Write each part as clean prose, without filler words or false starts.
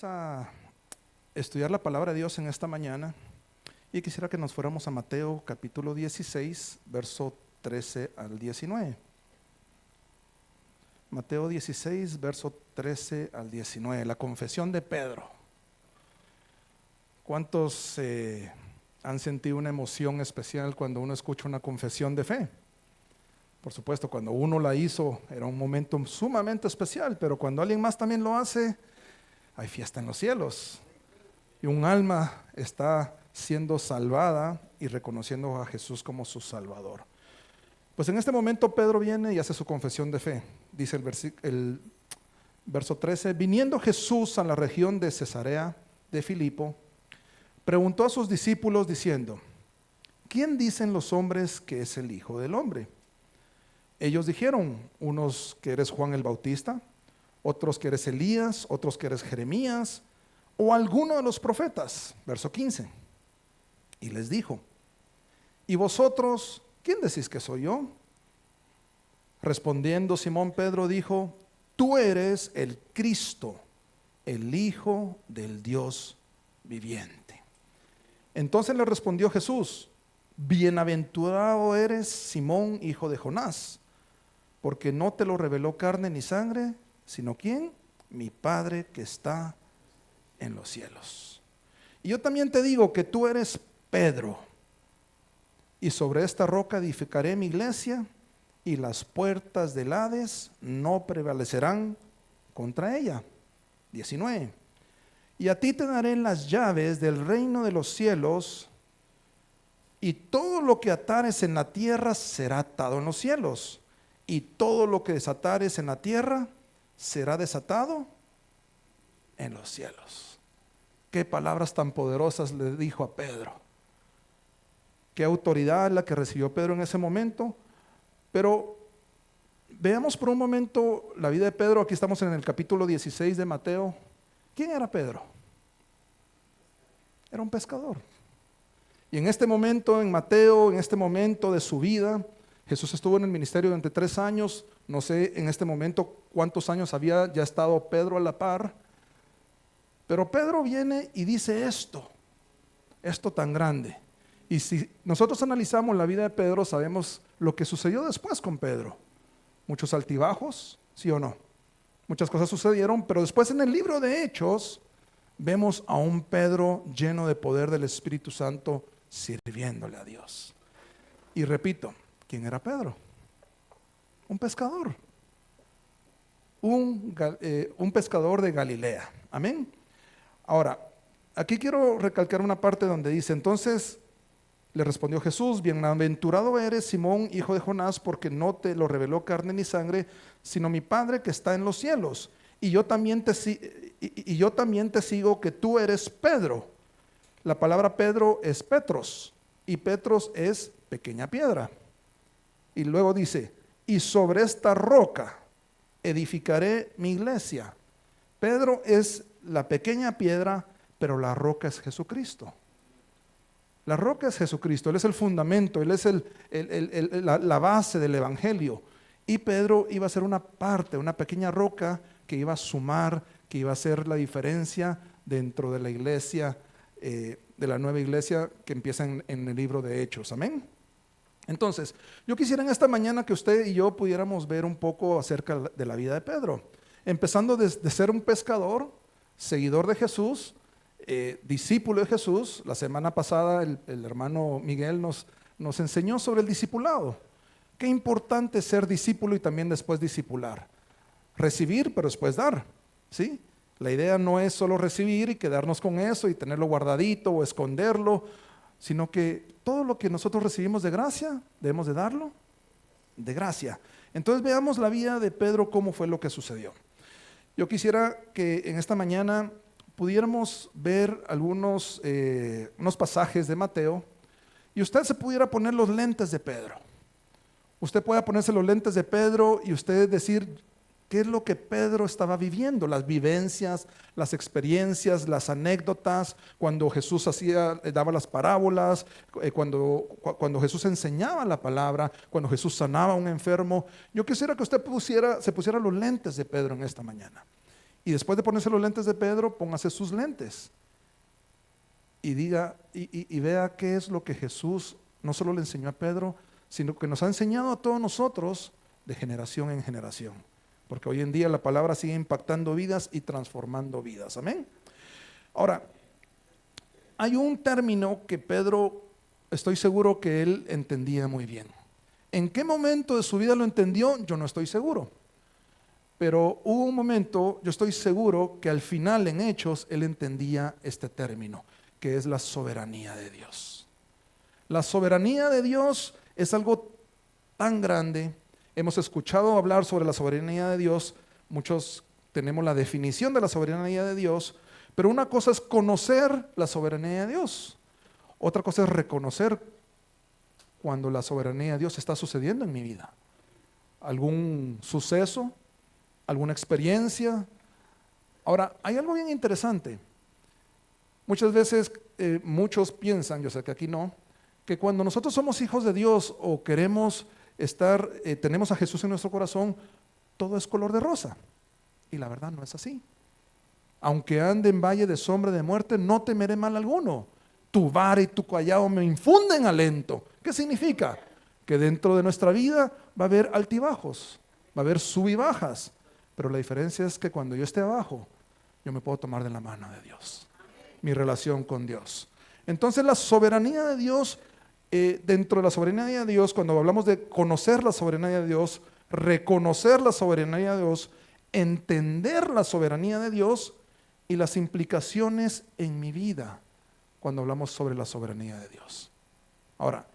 Vamos a estudiar la palabra de Dios en esta mañana y quisiera que nos fuéramos a Mateo capítulo 16, verso 13 al 19. Mateo 16, verso 13 al 19, la confesión de Pedro. ¿Cuántos han sentido una emoción especial cuando uno escucha una confesión de fe? Por supuesto, cuando uno la hizo era un momento sumamente especial, pero cuando alguien más también lo hace, hay fiesta en los cielos. Y un alma está siendo salvada y reconociendo a Jesús como su Salvador. Pues en este momento Pedro viene y hace su confesión de fe. Dice el verso 13, viniendo Jesús a la región de Cesarea de Filipo, preguntó a sus discípulos diciendo, ¿quién dicen los hombres que es el Hijo del Hombre? Ellos dijeron, unos que eres Juan el Bautista, otros que eres Elías, otros que eres Jeremías, o alguno de los profetas. Verso 15. Y les dijo, ¿y vosotros quién decís que soy yo? Respondiendo Simón Pedro dijo, tú eres el Cristo, el Hijo del Dios viviente. Entonces le respondió Jesús, bienaventurado eres Simón, hijo de Jonás, porque no te lo reveló carne ni sangre, sino ¿quién? Mi Padre que está en los cielos. Y yo también te digo que tú eres Pedro, y sobre esta roca edificaré mi iglesia, y las puertas del Hades no prevalecerán contra ella. 19. Y a ti te daré las llaves del reino de los cielos, y todo lo que atares en la tierra será atado en los cielos, y todo lo que desatares en la tierra será desatado en los cielos. Qué palabras tan poderosas le dijo a Pedro. Qué autoridad la que recibió Pedro en ese momento. Pero veamos por un momento la vida de Pedro. Aquí estamos en el capítulo 16 de Mateo. ¿Quién era Pedro? Era un pescador. Y en este momento, en Mateo, en este momento de su vida, Jesús estuvo en el ministerio durante 3 años. No sé en este momento cuántos años había ya estado Pedro a la par. Pero Pedro viene y dice esto tan grande. Y si nosotros analizamos la vida de Pedro, sabemos lo que sucedió después con Pedro. Muchos altibajos, ¿sí o no? Muchas cosas sucedieron, pero después en el libro de Hechos vemos a un Pedro lleno de poder del Espíritu Santo sirviéndole a Dios. Y repito, ¿quién era Pedro? Un pescador. Un pescador de Galilea. Amén. Ahora, aquí quiero recalcar una parte donde dice, entonces le respondió Jesús, bienaventurado eres Simón, hijo de Jonás, porque no te lo reveló carne ni sangre, sino mi Padre que está en los cielos. Y yo también te sigo que tú eres Pedro. La palabra Pedro es Petros, y Petros es pequeña piedra. Y luego dice, y sobre esta roca edificaré mi iglesia. Pedro es la pequeña piedra, pero la roca es Jesucristo. La roca es Jesucristo, Él es el fundamento, Él es la base del Evangelio. Y Pedro iba a ser una parte, una pequeña roca que iba a sumar, que iba a hacer la diferencia dentro de la iglesia, de la nueva iglesia que empieza en el libro de Hechos. Amén. Entonces, yo quisiera en esta mañana que usted y yo pudiéramos ver un poco acerca de la vida de Pedro. Empezando de ser un pescador, seguidor de Jesús, discípulo de Jesús. La semana pasada el hermano Miguel nos enseñó sobre el discipulado. Qué importante es ser discípulo y también después discipular. Recibir, pero después dar, ¿sí? La idea no es solo recibir y quedarnos con eso y tenerlo guardadito o esconderlo, sino que todo lo que nosotros recibimos de gracia, debemos de darlo de gracia. Entonces veamos la vida de Pedro, cómo fue lo que sucedió. Yo quisiera que en esta mañana pudiéramos ver unos pasajes de Mateo y usted se pudiera poner los lentes de Pedro. Usted pueda ponerse los lentes de Pedro y usted decir qué es lo que Pedro estaba viviendo, las vivencias, las experiencias, las anécdotas, cuando Jesús daba las parábolas, cuando Jesús enseñaba la palabra, cuando Jesús sanaba a un enfermo. Yo quisiera que usted se pusiera los lentes de Pedro en esta mañana Y después de ponerse los lentes de Pedro, póngase sus lentes. Y diga, y vea qué es lo que Jesús no solo le enseñó a Pedro, sino que nos ha enseñado a todos nosotros de generación en generación. Porque hoy en día la palabra sigue impactando vidas y transformando vidas. Amén. Ahora, hay un término que Pedro, estoy seguro que él entendía muy bien. ¿En qué momento de su vida lo entendió? Yo no estoy seguro. Pero hubo un momento, yo estoy seguro que al final en Hechos él entendía este término, que es la soberanía de Dios. La soberanía de Dios es algo tan grande. Hemos escuchado hablar sobre la soberanía de Dios. Muchos tenemos la definición de la soberanía de Dios, pero una cosa es conocer la soberanía de Dios. Otra cosa es reconocer cuando la soberanía de Dios está sucediendo en mi vida. Algún suceso, alguna experiencia. Ahora, hay algo bien interesante. Muchas veces muchos piensan, yo sé que aquí no, que cuando nosotros somos hijos de Dios o queremos estar, tenemos a Jesús en nuestro corazón, todo es color de rosa. Y la verdad no es así. Aunque ande en valle de sombra de muerte, no temeré mal alguno. Tu vara y tu callado me infunden alento. ¿Qué significa? Que dentro de nuestra vida va a haber altibajos, va a haber sub y bajas. Pero la diferencia es que cuando yo esté abajo, yo me puedo tomar de la mano de Dios. Mi relación con Dios. Entonces la soberanía de Dios, dentro de la soberanía de Dios, cuando hablamos de conocer la soberanía de Dios, reconocer la soberanía de Dios, entender la soberanía de Dios y las implicaciones en mi vida cuando hablamos sobre la soberanía de Dios. Ahora,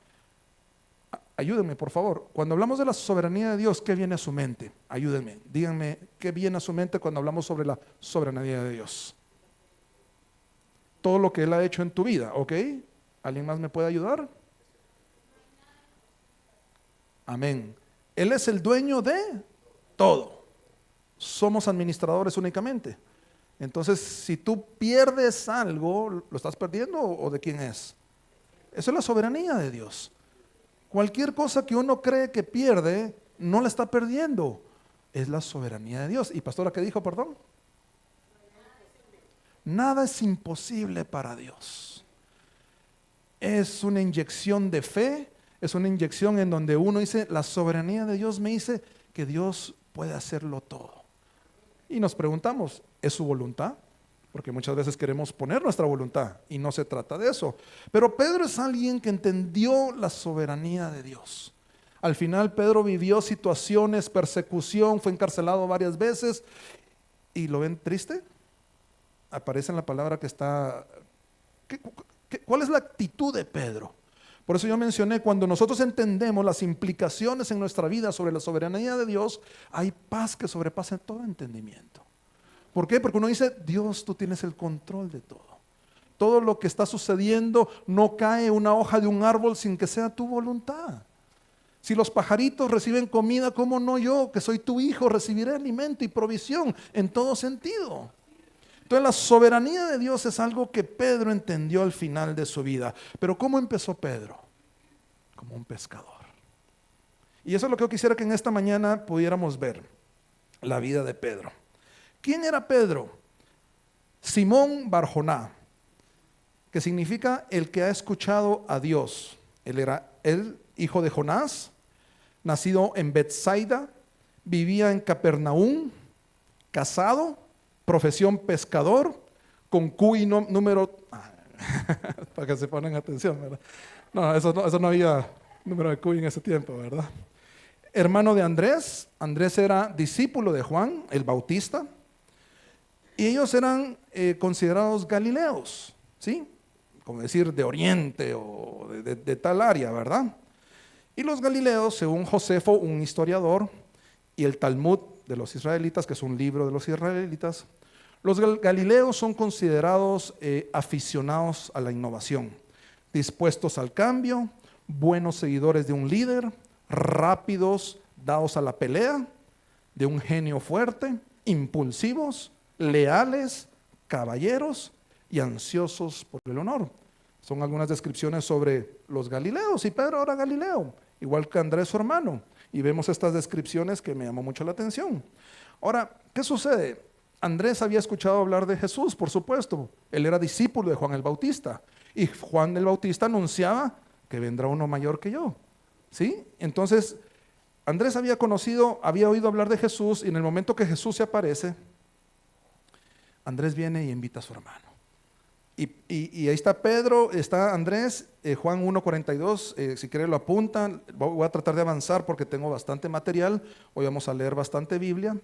ayúdenme por favor, cuando hablamos de la soberanía de Dios, ¿qué viene a su mente? Ayúdenme, díganme, ¿qué viene a su mente cuando hablamos sobre la soberanía de Dios? Todo lo que Él ha hecho en tu vida, ¿ok? ¿Alguien más me puede ayudar? Amén. Él es el dueño de todo. Somos administradores únicamente. Entonces, si tú pierdes algo, ¿lo estás perdiendo o de quién es? Eso es la soberanía de Dios. Cualquier cosa que uno cree que pierde, no la está perdiendo. Es la soberanía de Dios. ¿Y pastora qué dijo, perdón? Nada es imposible para Dios. Es una inyección de fe, es una inyección en donde uno dice, la soberanía de Dios me dice que Dios puede hacerlo todo. Y nos preguntamos, ¿es su voluntad? Porque muchas veces queremos poner nuestra voluntad y no se trata de eso. Pero Pedro es alguien que entendió la soberanía de Dios. Al final Pedro vivió situaciones, persecución, fue encarcelado varias veces. ¿Y lo ven triste? Aparece en la palabra que está... ¿Cuál es la actitud de Pedro? Por eso yo mencioné, cuando nosotros entendemos las implicaciones en nuestra vida sobre la soberanía de Dios, hay paz que sobrepasa todo entendimiento. ¿Por qué? Porque uno dice, Dios, tú tienes el control de todo. Todo lo que está sucediendo, no cae una hoja de un árbol sin que sea tu voluntad. Si los pajaritos reciben comida, ¿cómo no yo, que soy tu hijo, recibiré alimento y provisión en todo sentido? Entonces la soberanía de Dios es algo que Pedro entendió al final de su vida. Pero ¿cómo empezó Pedro? Como un pescador. Y eso es lo que yo quisiera que en esta mañana pudiéramos ver, la vida de Pedro. ¿Quién era Pedro? Simón Barjoná, que significa el que ha escuchado a Dios. Él era el hijo de Jonás, nacido en Betsaida, vivía en Capernaum, casado, profesión pescador, con QI número... para que se pongan atención, ¿verdad? No, eso no había número de QI en ese tiempo, ¿verdad? Hermano de Andrés. Andrés era discípulo de Juan, el Bautista. Y ellos eran considerados galileos, ¿sí? Como decir, de Oriente o de tal área, ¿verdad? Y los galileos, según Josefo, un historiador, y el Talmud de los israelitas, que es un libro de los israelitas, los galileos son considerados aficionados a la innovación, dispuestos al cambio, buenos seguidores de un líder, rápidos, dados a la pelea, de un genio fuerte, impulsivos, leales, caballeros y ansiosos por el honor. Son algunas descripciones sobre los galileos, y Pedro era galileo, igual que Andrés su hermano, y vemos estas descripciones que me llamó mucho la atención. Ahora, ¿qué sucede? Andrés había escuchado hablar de Jesús, por supuesto. Él era discípulo de Juan el Bautista. Y Juan el Bautista anunciaba que vendrá uno mayor que yo. ¿Sí? Entonces, Andrés había oído hablar de Jesús, y en el momento que Jesús se aparece, Andrés viene y invita a su hermano. Y ahí está Pedro, está Andrés, Juan 1:42, si quieren lo apuntan. Voy a tratar de avanzar porque tengo bastante material. Hoy vamos a leer bastante Biblia.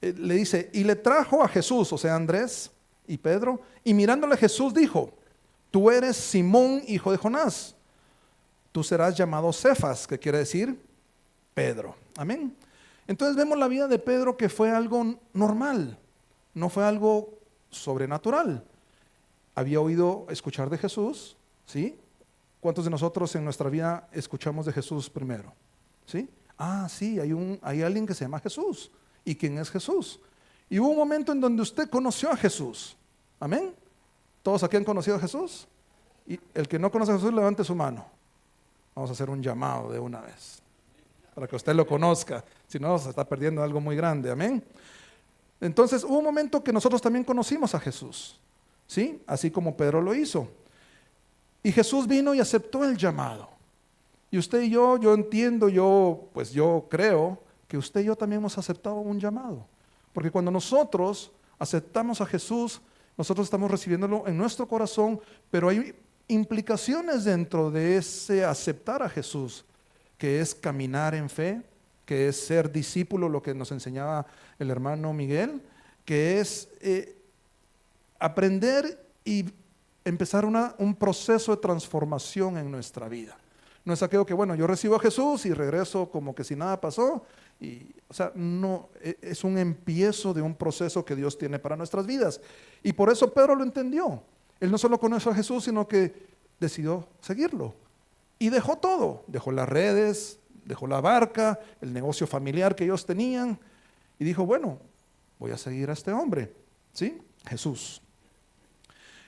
Le dice, y le trajo a Jesús, o sea, Andrés y Pedro, y mirándole Jesús dijo, tú eres Simón, hijo de Jonás, tú serás llamado Cefas, que quiere decir Pedro. Amén. Entonces vemos la vida de Pedro, que fue algo normal, no fue algo sobrenatural. Había oído escuchar de Jesús, ¿sí? ¿Cuántos de nosotros en nuestra vida escuchamos de Jesús primero? ¿Sí? Sí, hay alguien que se llama Jesús. ¿Y quién es Jesús? Y hubo un momento en donde usted conoció a Jesús. Amén. ¿Todos aquí han conocido a Jesús? Y el que no conoce a Jesús, levante su mano. Vamos a hacer un llamado de una vez, para que usted lo conozca. Si no, se está perdiendo algo muy grande. Amén. Entonces hubo un momento que nosotros también conocimos a Jesús, ¿sí? Así como Pedro lo hizo. Y Jesús vino y aceptó el llamado. Y usted y yo entiendo, yo creo que usted y yo también hemos aceptado un llamado. Porque cuando nosotros aceptamos a Jesús, nosotros estamos recibiéndolo en nuestro corazón, pero hay implicaciones dentro de ese aceptar a Jesús, que es caminar en fe, que es ser discípulo, lo que nos enseñaba el hermano Miguel, que es aprender y empezar un proceso de transformación en nuestra vida. No es aquello que, bueno, yo recibo a Jesús y regreso como que si nada pasó. No, es un empiezo de un proceso que Dios tiene para nuestras vidas. Y por eso Pedro lo entendió. Él no solo conoció a Jesús, sino que decidió seguirlo. Y dejó todo. Dejó las redes, dejó la barca, el negocio familiar que ellos tenían. Y dijo, bueno, voy a seguir a este hombre, ¿sí? Jesús.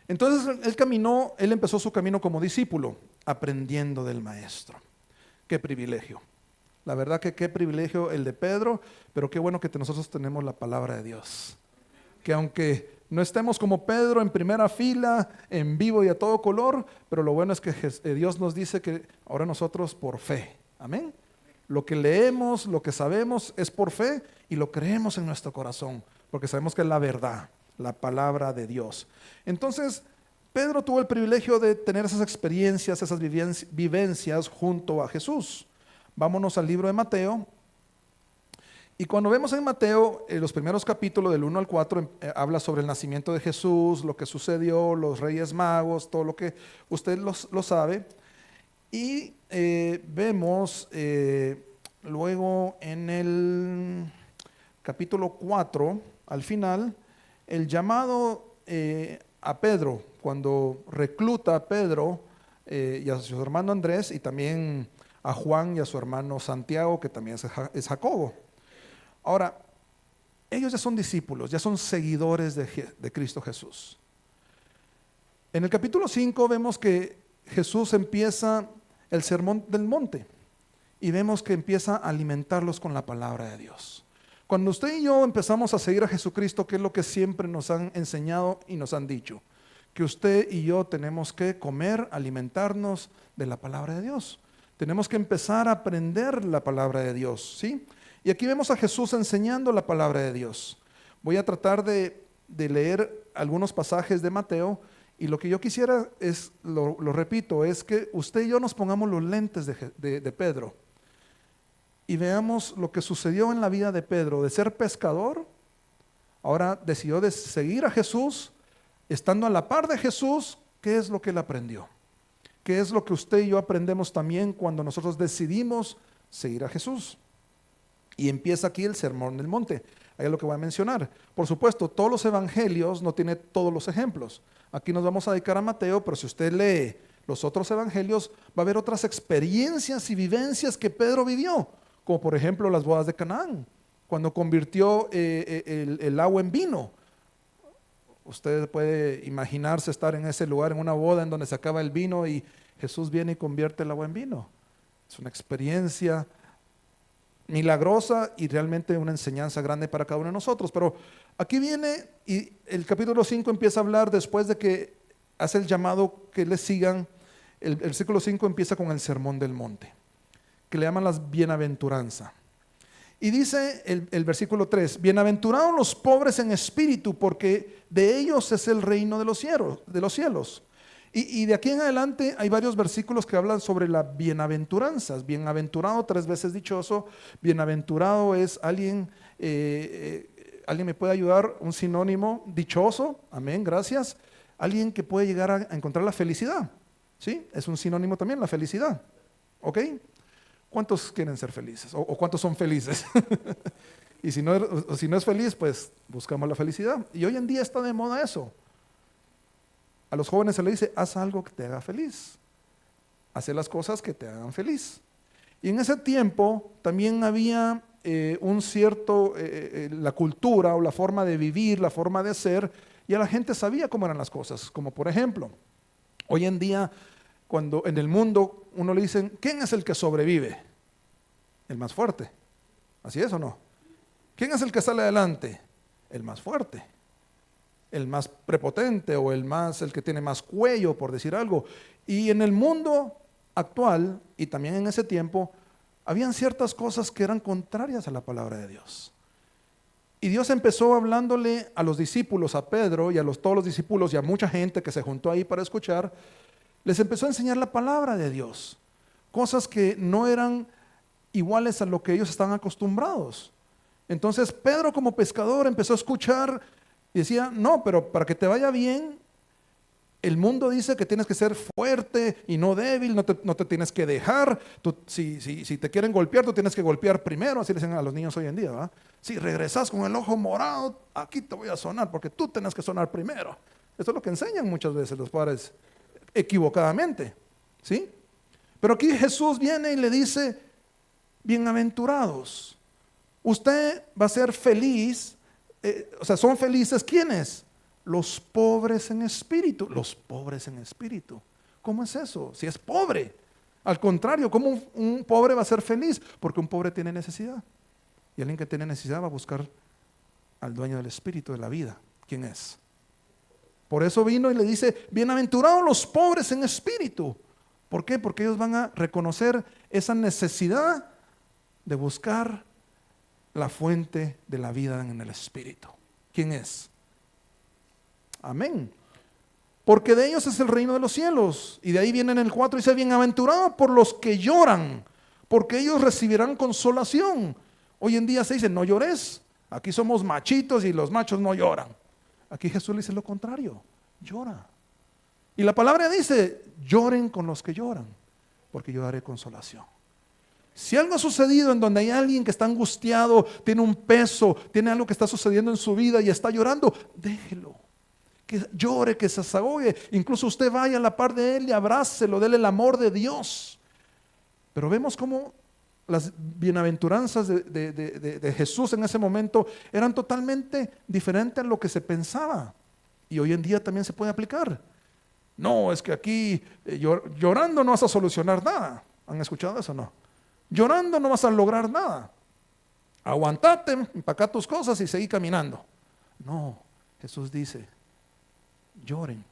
Entonces él empezó su camino como discípulo, aprendiendo del maestro. Qué privilegio. La verdad que qué privilegio el de Pedro, pero qué bueno que nosotros tenemos la palabra de Dios. Que aunque no estemos como Pedro en primera fila, en vivo y a todo color, pero lo bueno es que Dios nos dice que ahora nosotros por fe. Amén. Lo que leemos, lo que sabemos es por fe y lo creemos en nuestro corazón, porque sabemos que es la verdad, la palabra de Dios. Entonces, Pedro tuvo el privilegio de tener esas experiencias, esas vivencias junto a Jesús. Vámonos al libro de Mateo. Y cuando vemos en Mateo, los primeros capítulos del 1 al 4, habla sobre el nacimiento de Jesús, lo que sucedió, los reyes magos, todo lo que usted lo sabe. Y vemos luego en el capítulo 4, al final, el llamado a Pedro, cuando recluta a Pedro y a su hermano Andrés, y también a Juan y a su hermano Santiago, que también es Jacobo. Ahora, ellos ya son discípulos, ya son seguidores de Cristo Jesús. En el capítulo 5 vemos que Jesús empieza el sermón del monte y vemos que empieza a alimentarlos con la palabra de Dios. Cuando usted y yo empezamos a seguir a Jesucristo, ¿qué es lo que siempre nos han enseñado y nos han dicho? Que usted y yo tenemos que comer, alimentarnos de la palabra de Dios. Tenemos que empezar a aprender la palabra de Dios, ¿sí? Y aquí vemos a Jesús enseñando la palabra de Dios. Voy a tratar de leer algunos pasajes de Mateo, y lo que yo quisiera es, lo repito, es que usted y yo nos pongamos los lentes de Pedro y veamos lo que sucedió en la vida de Pedro, de ser pescador, ahora decidió de seguir a Jesús, estando a la par de Jesús. ¿Qué es lo que él aprendió? ¿Qué es lo que usted y yo aprendemos también cuando nosotros decidimos seguir a Jesús? Y empieza aquí el sermón del monte. Ahí es lo que voy a mencionar. Por supuesto, todos los evangelios no tienen todos los ejemplos. Aquí nos vamos a dedicar a Mateo, pero si usted lee los otros evangelios, va a haber otras experiencias y vivencias que Pedro vivió, como por ejemplo las bodas de Canaán, cuando convirtió el agua en vino. Usted puede imaginarse estar en ese lugar, en una boda en donde se acaba el vino y Jesús viene y convierte el agua en vino. Es una experiencia milagrosa y realmente una enseñanza grande para cada uno de nosotros. Pero aquí viene y el capítulo 5 empieza a hablar después de que hace el llamado que le sigan. El versículo 5 empieza con el sermón del monte, que le llaman las bienaventuranzas. Y dice el versículo 3, bienaventurados los pobres en espíritu, porque de ellos es el reino de los cielos. Y de aquí en adelante hay varios versículos que hablan sobre las bienaventuranzas. Bienaventurado, 3 veces dichoso. Bienaventurado es alguien, alguien me puede ayudar, un sinónimo, dichoso, amén, gracias. Alguien que puede llegar a encontrar la felicidad, ¿sí? Es un sinónimo también, la felicidad, ¿ok? ¿Cuántos quieren ser felices? ¿O cuántos son felices? Y si no es feliz, pues buscamos la felicidad. Y hoy en día está de moda eso. A los jóvenes se les dice, haz algo que te haga feliz. Haz las cosas que te hagan feliz. Y en ese tiempo también había un cierto, la cultura o la forma de vivir, la forma de ser, y la gente sabía cómo eran las cosas. Como por ejemplo, hoy en día, cuando en el mundo uno le dicen, ¿quién es el que sobrevive? El más fuerte. ¿Así es o no? ¿Quién es el que sale adelante? El más fuerte, el más prepotente o el que tiene más cuello, por decir algo. Y en el mundo actual, y también en ese tiempo, habían ciertas cosas que eran contrarias a la palabra de Dios. Y Dios empezó hablándole a los discípulos, a Pedro y a todos los discípulos y a mucha gente que se juntó ahí para escuchar, les empezó a enseñar la palabra de Dios, cosas que no eran iguales a lo que ellos estaban acostumbrados. Entonces Pedro, como pescador, empezó a escuchar y decía, no, pero para que te vaya bien, el mundo dice que tienes que ser fuerte y no débil, no te tienes que dejar. Si te quieren golpear, tú tienes que golpear primero, así le dicen a los niños hoy en día, ¿verdad? Si regresas con el ojo morado, aquí te voy a sonar, porque tú tienes que sonar primero. Eso es lo que enseñan muchas veces los padres, equivocadamente, ¿sí? Pero aquí Jesús viene y le dice, bienaventurados, usted va a ser feliz, son felices, ¿quiénes? Los pobres en espíritu. Los pobres en espíritu. ¿Cómo es eso? Si es pobre. Al contrario, ¿cómo un pobre va a ser feliz? Porque un pobre tiene necesidad. Y alguien que tiene necesidad va a buscar al dueño del espíritu de la vida. ¿Quién es? Por eso vino y le dice, bienaventurados los pobres en espíritu. ¿Por qué? Porque ellos van a reconocer esa necesidad de buscar la fuente de la vida en el espíritu. ¿Quién es? Amén. Porque de ellos es el reino de los cielos. Y de ahí viene en el 4 y dice, bienaventurados por los que lloran, porque ellos recibirán consolación. Hoy en día se dice, no llores. Aquí somos machitos y los machos no lloran. Aquí Jesús le dice lo contrario, llora. Y la palabra dice, lloren con los que lloran, porque yo daré consolación. Si algo ha sucedido en donde hay alguien que está angustiado, tiene un peso, tiene algo que está sucediendo en su vida y está llorando, déjelo. Que llore, que se desahogue. Incluso usted vaya a la par de él y abrácelo, déle el amor de Dios. Pero vemos cómo las bienaventuranzas de Jesús en ese momento eran totalmente diferentes a lo que se pensaba. Y hoy en día también se puede aplicar. No, es que aquí llorando no vas a solucionar nada. ¿Han escuchado eso o no? Llorando no vas a lograr nada. Aguantate, empaca tus cosas y seguí caminando. No, Jesús dice, lloren,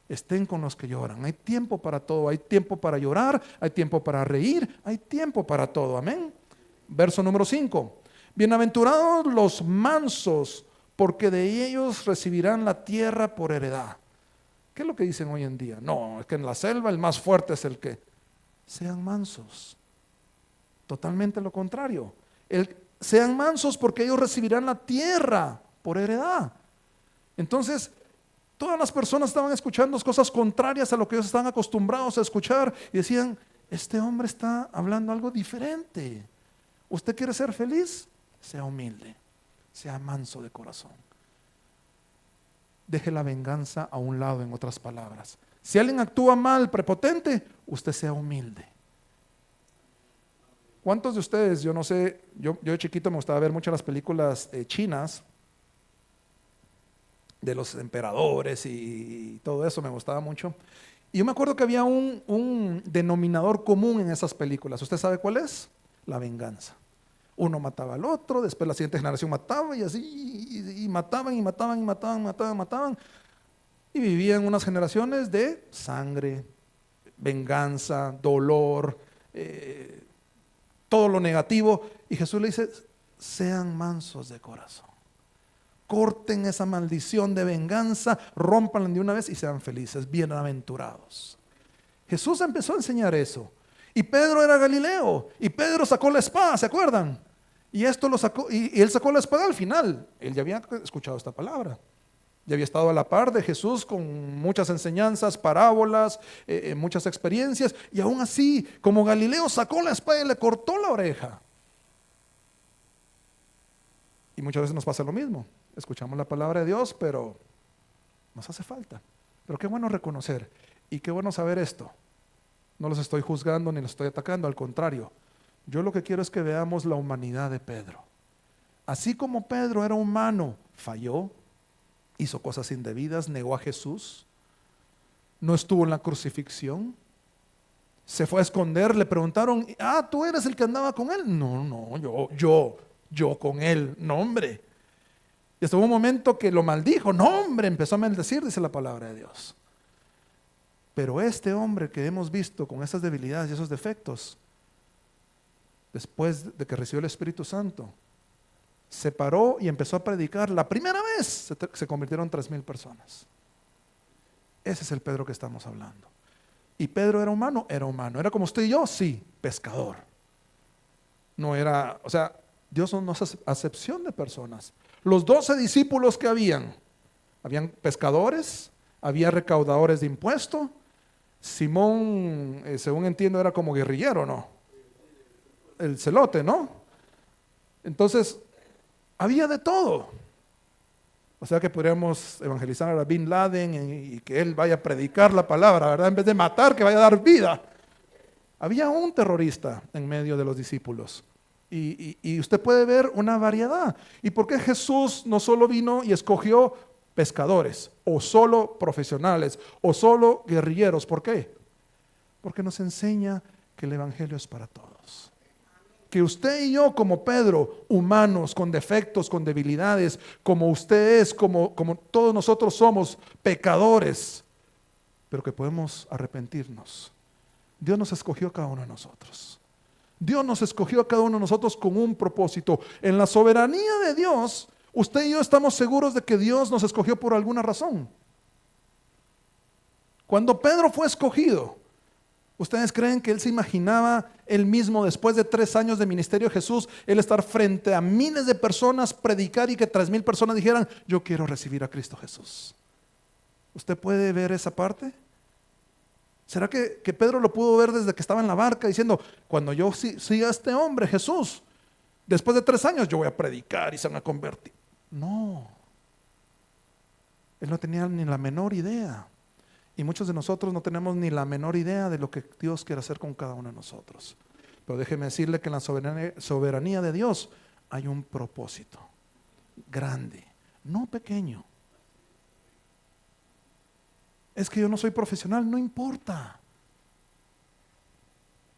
estén con los que lloran. Hay tiempo para todo, hay tiempo para llorar, hay tiempo para reír, hay tiempo para todo, amén. Verso número 5, bienaventurados los mansos, porque de ellos recibirán la tierra por heredad. ¿Qué es lo que dicen hoy en día? No, es que en la selva el más fuerte es el que. Sean mansos, totalmente lo contrario. Sean mansos porque ellos recibirán la tierra por heredad. Entonces, todas las personas estaban escuchando cosas contrarias a lo que ellos estaban acostumbrados a escuchar y decían, este hombre está hablando algo diferente. ¿Usted quiere ser feliz? Sea humilde, sea manso de corazón. Deje la venganza a un lado, en otras palabras. Si alguien actúa mal, prepotente, usted sea humilde. ¿Cuántos de ustedes, yo no sé, yo de chiquito me gustaba ver muchas las películas chinas, de los emperadores y todo eso, me gustaba mucho. Y yo me acuerdo que había un denominador común en esas películas. ¿Usted sabe cuál es? La venganza. uno mataba al otro, después la siguiente generación mataba y así, y mataban y mataban y mataban, mataban, mataban. Y vivían unas generaciones de sangre, venganza, dolor, todo lo negativo. Y Jesús le dice, sean mansos de corazón. Corten esa maldición de venganza, rómpanla de una vez y sean felices, bienaventurados. Jesús empezó a enseñar eso. Y Pedro era Galileo, y Pedro sacó la espada, ¿se acuerdan? Y esto lo sacó, y él sacó la espada al final. Él ya había escuchado esta palabra. Ya había estado a la par de Jesús con muchas enseñanzas, parábolas, muchas experiencias, y aún así, como Galileo, sacó la espada y le cortó la oreja. Y muchas veces nos pasa lo mismo. Escuchamos la palabra de Dios, pero nos hace falta. Pero qué bueno reconocer, y qué bueno saber esto. No los estoy juzgando ni los estoy atacando, al contrario. Yo lo que quiero es que veamos la humanidad de Pedro. Así como Pedro era humano, falló, hizo cosas indebidas, negó a Jesús, no estuvo en la crucifixión, se fue a esconder, le preguntaron, ¿tú eres el que andaba con él? No, yo con él, no hombre. Y hasta hubo un momento que lo maldijo, no hombre, empezó a maldecir, dice la palabra de Dios. Pero este hombre que hemos visto con esas debilidades y esos defectos, después de que recibió el Espíritu Santo, se paró y empezó a predicar. La primera vez se convirtieron 3,000 personas. Ese es el Pedro que estamos hablando. Y Pedro era humano, era como usted y yo, sí, pescador. No era, o sea, Dios no hace acepción de personas. Los 12 discípulos que habían pescadores, había recaudadores de impuestos. Simón, según entiendo, era como guerrillero, ¿no? El celote, ¿no? Entonces, había de todo. O sea que podríamos evangelizar a Bin Laden y que él vaya a predicar la palabra, ¿verdad? En vez de matar, que vaya a dar vida. Había un terrorista en medio de los discípulos. Y usted puede ver una variedad. ¿Y por qué Jesús no solo vino y escogió pescadores, o solo profesionales, o solo guerrilleros? ¿Por qué? Porque nos enseña que el evangelio es para todos. Que usted y yo, como Pedro, humanos, con defectos, con debilidades, como usted es, como todos nosotros somos pecadores, pero que podemos arrepentirnos. Dios nos escogió a cada uno de nosotros. Dios nos escogió a cada uno de nosotros con un propósito. En la soberanía de Dios, usted y yo estamos seguros de que Dios nos escogió por alguna razón. Cuando Pedro fue escogido, ¿ustedes creen que él se imaginaba él mismo, después de 3 años de ministerio de Jesús, él estar frente a miles de personas, predicar y que 3,000 personas dijeran, yo quiero recibir a Cristo Jesús? ¿Usted puede ver esa parte? ¿Será que Pedro lo pudo ver desde que estaba en la barca diciendo, cuando yo siga a este hombre, Jesús, después de 3 años yo voy a predicar y se van a convertir? No. Él no tenía ni la menor idea. Y muchos de nosotros no tenemos ni la menor idea de lo que Dios quiere hacer con cada uno de nosotros. Pero déjeme decirle que en la soberanía de Dios hay un propósito grande, no pequeño. Es que yo no soy profesional, no importa.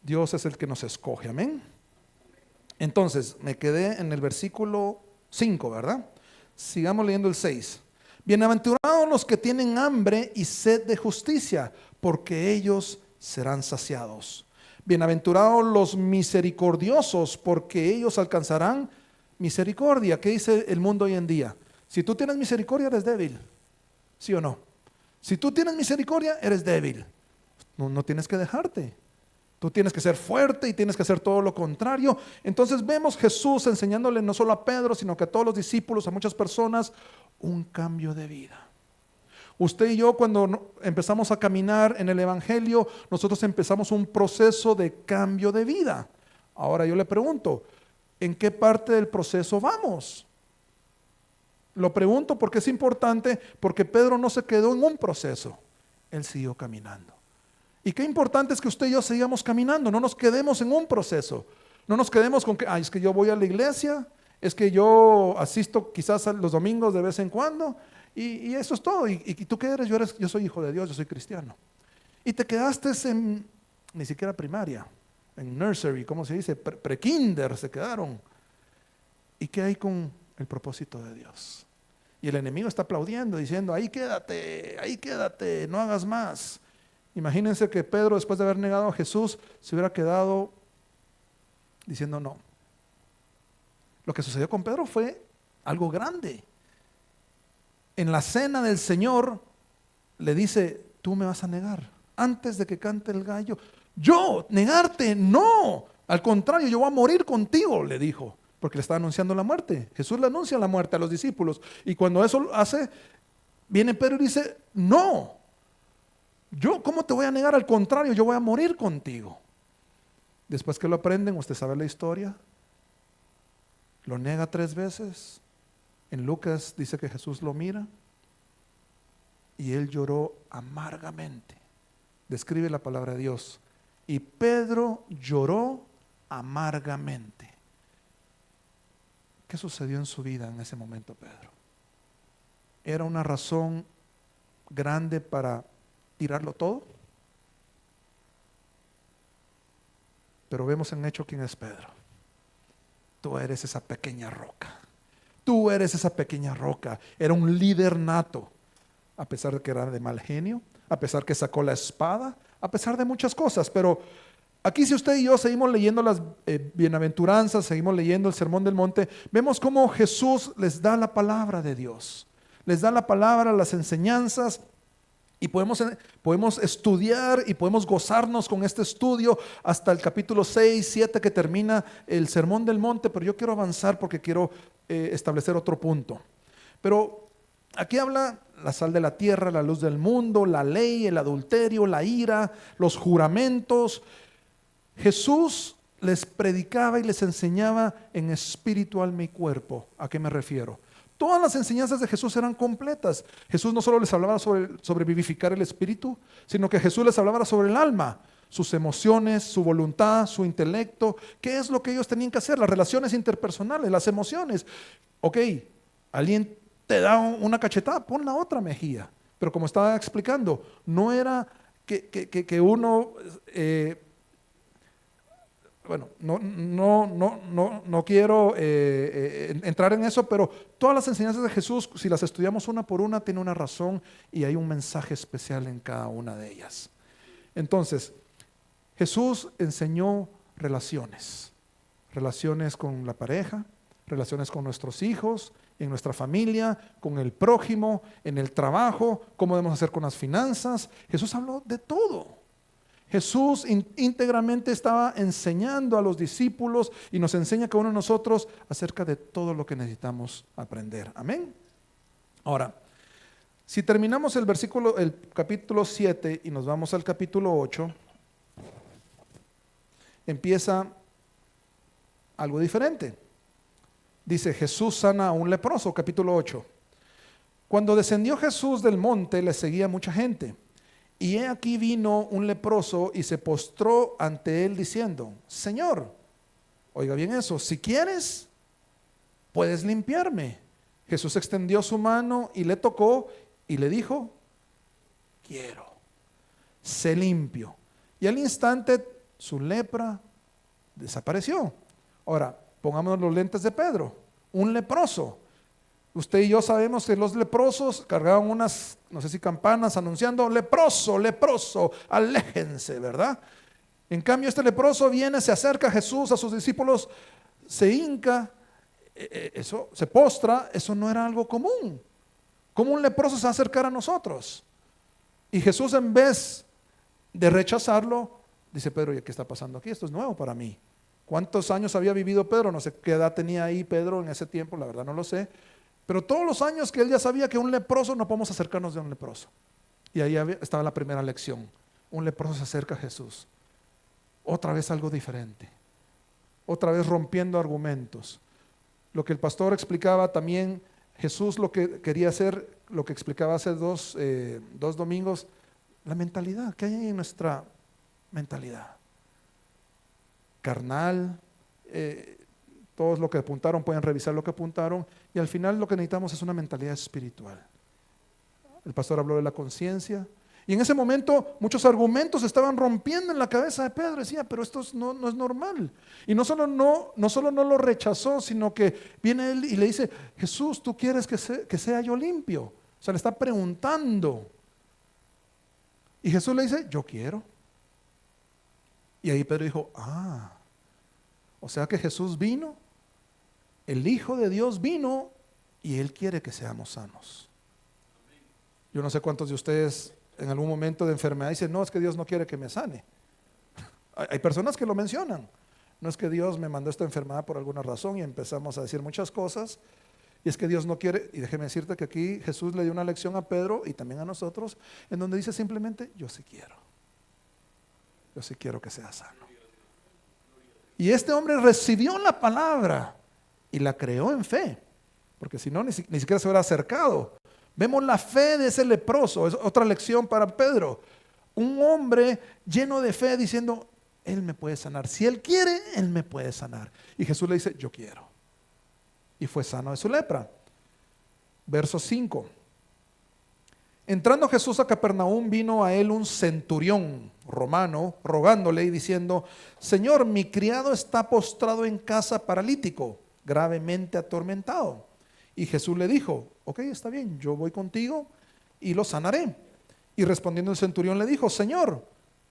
Dios es el que nos escoge, amén. Entonces, me quedé en el versículo 5, ¿verdad? Sigamos leyendo el 6. Bienaventurados los que tienen hambre y sed de justicia, porque ellos serán saciados. Bienaventurados los misericordiosos, porque ellos alcanzarán misericordia. ¿Qué dice el mundo hoy en día? Si tú tienes misericordia, eres débil. ¿Sí o no? Si tú tienes misericordia, eres débil. No tienes que dejarte. Tú tienes que ser fuerte y tienes que hacer todo lo contrario. Entonces vemos Jesús enseñándole no solo a Pedro, sino que a todos los discípulos, a muchas personas, un cambio de vida. Usted y yo, cuando empezamos a caminar en el Evangelio, nosotros empezamos un proceso de cambio de vida. Ahora yo le pregunto, ¿en qué parte del proceso vamos? Lo pregunto porque es importante, porque Pedro no se quedó en un proceso, él siguió caminando. Y qué importante es que usted y yo sigamos caminando, no nos quedemos en un proceso, no nos quedemos con que, es que yo voy a la iglesia, es que yo asisto quizás a los domingos de vez en cuando, y eso es todo. ¿Y tú qué eres? Yo soy hijo de Dios, yo soy cristiano. Y te quedaste ni siquiera primaria, en nursery, ¿cómo se dice? Pre-kinder se quedaron. ¿Y qué hay con el propósito de Dios? Y el enemigo está aplaudiendo, diciendo, ahí quédate, no hagas más. Imagínense que Pedro, después de haber negado a Jesús, se hubiera quedado diciendo no. Lo que sucedió con Pedro fue algo grande. En la cena del Señor le dice, tú me vas a negar antes de que cante el gallo. Yo, negarte, no. Al contrario, yo voy a morir contigo, le dijo, porque le está anunciando la muerte. Jesús le anuncia la muerte a los discípulos. Y cuando eso hace, viene Pedro y dice, no. Yo, ¿cómo te voy a negar? Al contrario, yo voy a morir contigo. Después que lo aprenden, usted sabe la historia. Lo niega 3 veces. En Lucas dice que Jesús lo mira y él lloró amargamente. Describe la palabra de Dios. Y Pedro lloró amargamente. ¿Qué sucedió en su vida en ese momento, Pedro? ¿Era una razón grande para tirarlo todo? Pero vemos en hecho quién es Pedro. Tú eres esa pequeña roca. Tú eres esa pequeña roca. Era un líder nato, a pesar de que era de mal genio, a pesar que sacó la espada, a pesar de muchas cosas. Pero aquí, si usted y yo seguimos leyendo las bienaventuranzas, seguimos leyendo el Sermón del Monte, vemos cómo Jesús les da la palabra de Dios. Les da la palabra, las enseñanzas. Y podemos estudiar y podemos gozarnos con este estudio hasta el capítulo 6, 7 que termina el Sermón del Monte, pero yo quiero avanzar porque quiero establecer otro punto. Pero aquí habla la sal de la tierra, la luz del mundo, la ley, el adulterio, la ira, los juramentos. Jesús les predicaba y les enseñaba en espíritu, alma y cuerpo. ¿A qué me refiero? Todas las enseñanzas de Jesús eran completas. Jesús no solo les hablaba sobre vivificar el espíritu, sino que Jesús les hablaba sobre el alma, sus emociones, su voluntad, su intelecto. ¿Qué es lo que ellos tenían que hacer? Las relaciones interpersonales, las emociones. Ok, alguien te da una cachetada, pon la otra mejilla. Pero como estaba explicando, no era que uno... bueno, no quiero entrar en eso, pero todas las enseñanzas de Jesús, si las estudiamos una por una, tiene una razón y hay un mensaje especial en cada una de ellas. Entonces, Jesús enseñó relaciones con la pareja, relaciones con nuestros hijos, en nuestra familia, con el prójimo, en el trabajo, cómo debemos hacer con las finanzas. Jesús habló de todo. Jesús íntegramente estaba enseñando a los discípulos y nos enseña cada uno de nosotros acerca de todo lo que necesitamos aprender. Amén. Ahora, si terminamos el capítulo 7 y nos vamos al capítulo 8, empieza algo diferente. Dice, Jesús sana a un leproso, capítulo 8. Cuando descendió Jesús del monte, le seguía mucha gente. Y he aquí vino un leproso y se postró ante él diciendo, Señor, oiga bien eso, si quieres, puedes limpiarme. Jesús extendió su mano y le tocó y le dijo, quiero, sé limpio. Y al instante su lepra desapareció. Ahora, pongámonos los lentes de Pedro, un leproso. Usted y yo sabemos que los leprosos cargaban unas, no sé si campanas, anunciando, leproso, leproso, aléjense, ¿verdad? En cambio, este leproso viene, se acerca a Jesús, a sus discípulos, se hinca, eso, se postra, eso no era algo común. ¿Cómo un leproso se va a acercar a nosotros? Y Jesús, en vez de rechazarlo, dice, Pedro, ¿y qué está pasando aquí? Esto es nuevo para mí. ¿Cuántos años había vivido Pedro? No sé qué edad tenía ahí Pedro en ese tiempo, la verdad no lo sé. Pero todos los años que él ya sabía que un leproso, no podemos acercarnos de un leproso. Y ahí estaba la primera lección. Un leproso se acerca a Jesús. Otra vez algo diferente. Otra vez rompiendo argumentos. Lo que el pastor explicaba también, Jesús lo que quería hacer, lo que explicaba hace dos domingos, la mentalidad, ¿qué hay en nuestra mentalidad? Carnal, todos los que apuntaron pueden revisar lo que apuntaron y al final lo que necesitamos es una mentalidad espiritual. El pastor habló de la conciencia Y en ese momento muchos argumentos se estaban rompiendo en la cabeza de Pedro. Decía, pero esto no es normal. Y no solo no lo rechazó, sino que viene él y le dice, Jesús, ¿tú quieres que sea yo limpio? O sea, le está preguntando. Y Jesús le dice, yo quiero. Y ahí Pedro dijo, o sea que Jesús vino, el Hijo de Dios vino y Él quiere que seamos sanos. Yo no sé cuántos de ustedes en algún momento de enfermedad dicen, no, es que Dios no quiere que me sane. Hay personas que lo mencionan. No es que Dios me mandó esta enfermedad por alguna razón, y empezamos a decir muchas cosas. Y es que Dios no quiere, y déjeme decirte que aquí Jesús le dio una lección a Pedro y también a nosotros, en donde dice simplemente, yo sí quiero que sea sano. Y este hombre recibió la palabra y la creó en fe, porque si no, ni siquiera se hubiera acercado. Vemos la fe de ese leproso. Es otra lección para Pedro. Un hombre lleno de fe diciendo, Él me puede sanar. Si Él quiere, Él me puede sanar. Y Jesús le dice, yo quiero. Y fue sano de su lepra. Verso 5. Entrando Jesús a Capernaum, vino a él un centurión romano, rogándole y diciendo, Señor, mi criado está postrado en casa paralítico, gravemente atormentado. Y Jesús le dijo, ok, está bien, yo voy contigo y lo sanaré. Y respondiendo el centurión le dijo, Señor,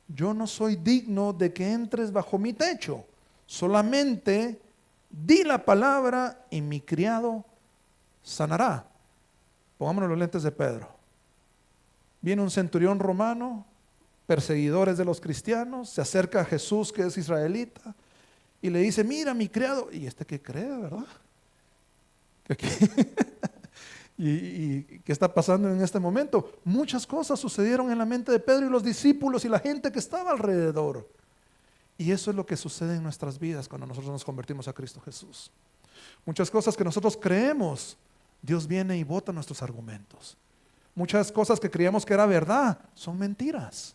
yo no soy digno de que entres bajo mi techo, solamente di la palabra y mi criado sanará. Pongámonos los lentes de Pedro. Viene un centurión romano, perseguidores de los cristianos, se acerca a Jesús, que es israelita, y le dice, mira mi criado, y que cree, ¿verdad? ¿Y qué está pasando en este momento? Muchas cosas sucedieron en la mente de Pedro y los discípulos y la gente que estaba alrededor. Y eso es lo que sucede en nuestras vidas cuando nosotros nos convertimos a Cristo Jesús. Muchas cosas que nosotros creemos, Dios viene y bota nuestros argumentos. Muchas cosas que creíamos que era verdad, son mentiras.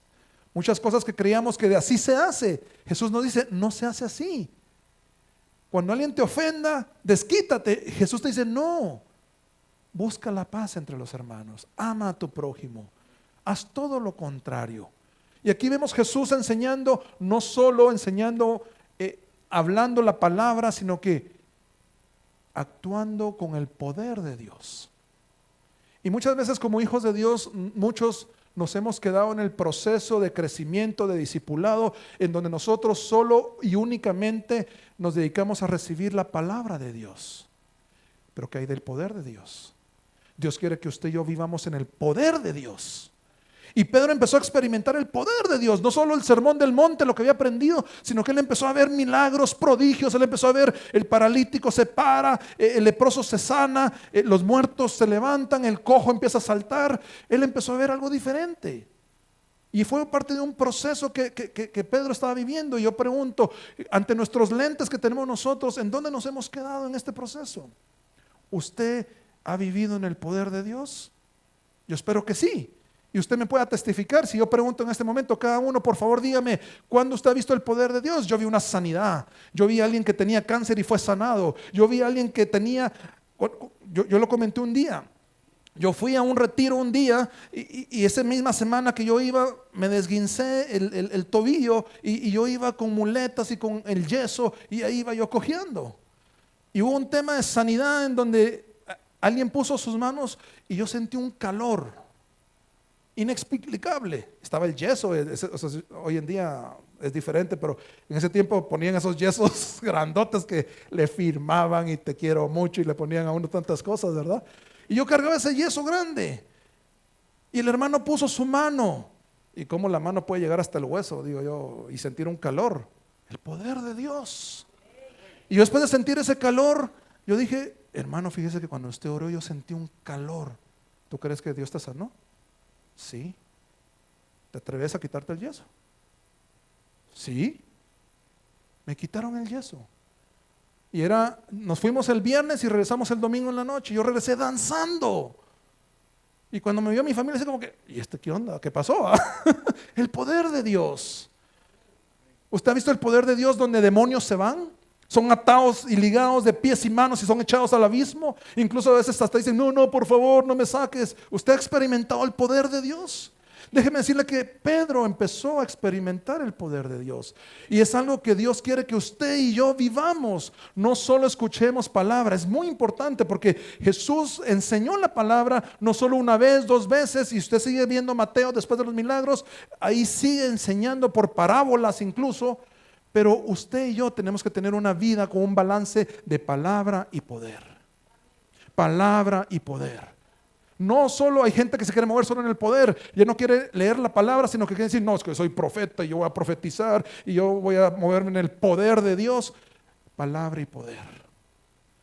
Muchas cosas que creíamos que de así se hace, Jesús nos dice, no se hace así. Cuando alguien te ofenda, desquítate. Jesús te dice, no, busca la paz entre los hermanos, ama a tu prójimo, haz todo lo contrario. Y aquí vemos Jesús enseñando, no solo enseñando, hablando la palabra, sino que actuando con el poder de Dios. Y muchas veces como hijos de Dios, muchos nos hemos quedado en el proceso de crecimiento, de discipulado, en donde nosotros solo y únicamente nos dedicamos a recibir la palabra de Dios. Pero ¿qué hay del poder de Dios? Dios quiere que usted y yo vivamos en el poder de Dios. Y Pedro empezó a experimentar el poder de Dios, no solo el sermón del monte, lo que había aprendido, sino que él empezó a ver milagros, prodigios. Él empezó a ver el paralítico se para, el leproso se sana, los muertos se levantan, el cojo empieza a saltar. Él empezó a ver algo diferente. Y fue parte de un proceso que Pedro estaba viviendo. Y yo pregunto, ante nuestros lentes que tenemos nosotros, ¿en dónde nos hemos quedado en este proceso? ¿Usted ha vivido en el poder de Dios? Yo espero que sí. Y usted me pueda testificar. Si yo pregunto en este momento, cada uno, por favor, dígame, ¿cuándo usted ha visto el poder de Dios? Yo vi una sanidad. Yo vi a alguien que tenía cáncer y fue sanado. Yo vi a alguien que tenía, yo lo comenté un día. Yo fui a un retiro un día y esa misma semana que yo iba, me desguincé el tobillo y yo iba con muletas y con el yeso y ahí iba yo cojeando. Y hubo un tema de sanidad en donde alguien puso sus manos y yo sentí un calor inexplicable. Estaba el yeso, hoy en día es diferente, pero en ese tiempo ponían esos yesos grandotes que le firmaban y te quiero mucho y le ponían a uno tantas cosas, ¿verdad? Y yo cargaba ese yeso grande y el hermano puso su mano. ¿Y cómo la mano puede llegar hasta el hueso? Digo yo, y sentir un calor. El poder de Dios. Y yo después de sentir ese calor, yo dije, hermano, fíjese que cuando usted oró yo sentí un calor. ¿Tú crees que Dios te sanó? Sí. ¿Te atreves a quitarte el yeso? Sí. Me quitaron el yeso. Y nos fuimos el viernes y regresamos el domingo en la noche. Yo regresé danzando. Y cuando me vio mi familia, así como que, ¿y qué onda? ¿Qué pasó? El poder de Dios. ¿Usted ha visto el poder de Dios donde demonios se van? Son atados y ligados de pies y manos y son echados al abismo. Incluso a veces hasta dicen, no, por favor, no me saques. ¿Usted ha experimentado el poder de Dios? Déjeme decirle que Pedro empezó a experimentar el poder de Dios. Y es algo que Dios quiere que usted y yo vivamos. No solo escuchemos palabra. Es muy importante porque Jesús enseñó la palabra no solo una vez, dos veces. Y usted sigue viendo Mateo después de los milagros. Ahí sigue enseñando por parábolas incluso. Pero usted y yo tenemos que tener una vida con un balance de palabra y poder. Palabra y poder. No solo hay gente que se quiere mover solo en el poder, ya no quiere leer la palabra, sino que quiere decir, no, es que soy profeta y yo voy a profetizar y yo voy a moverme en el poder de Dios. Palabra y poder.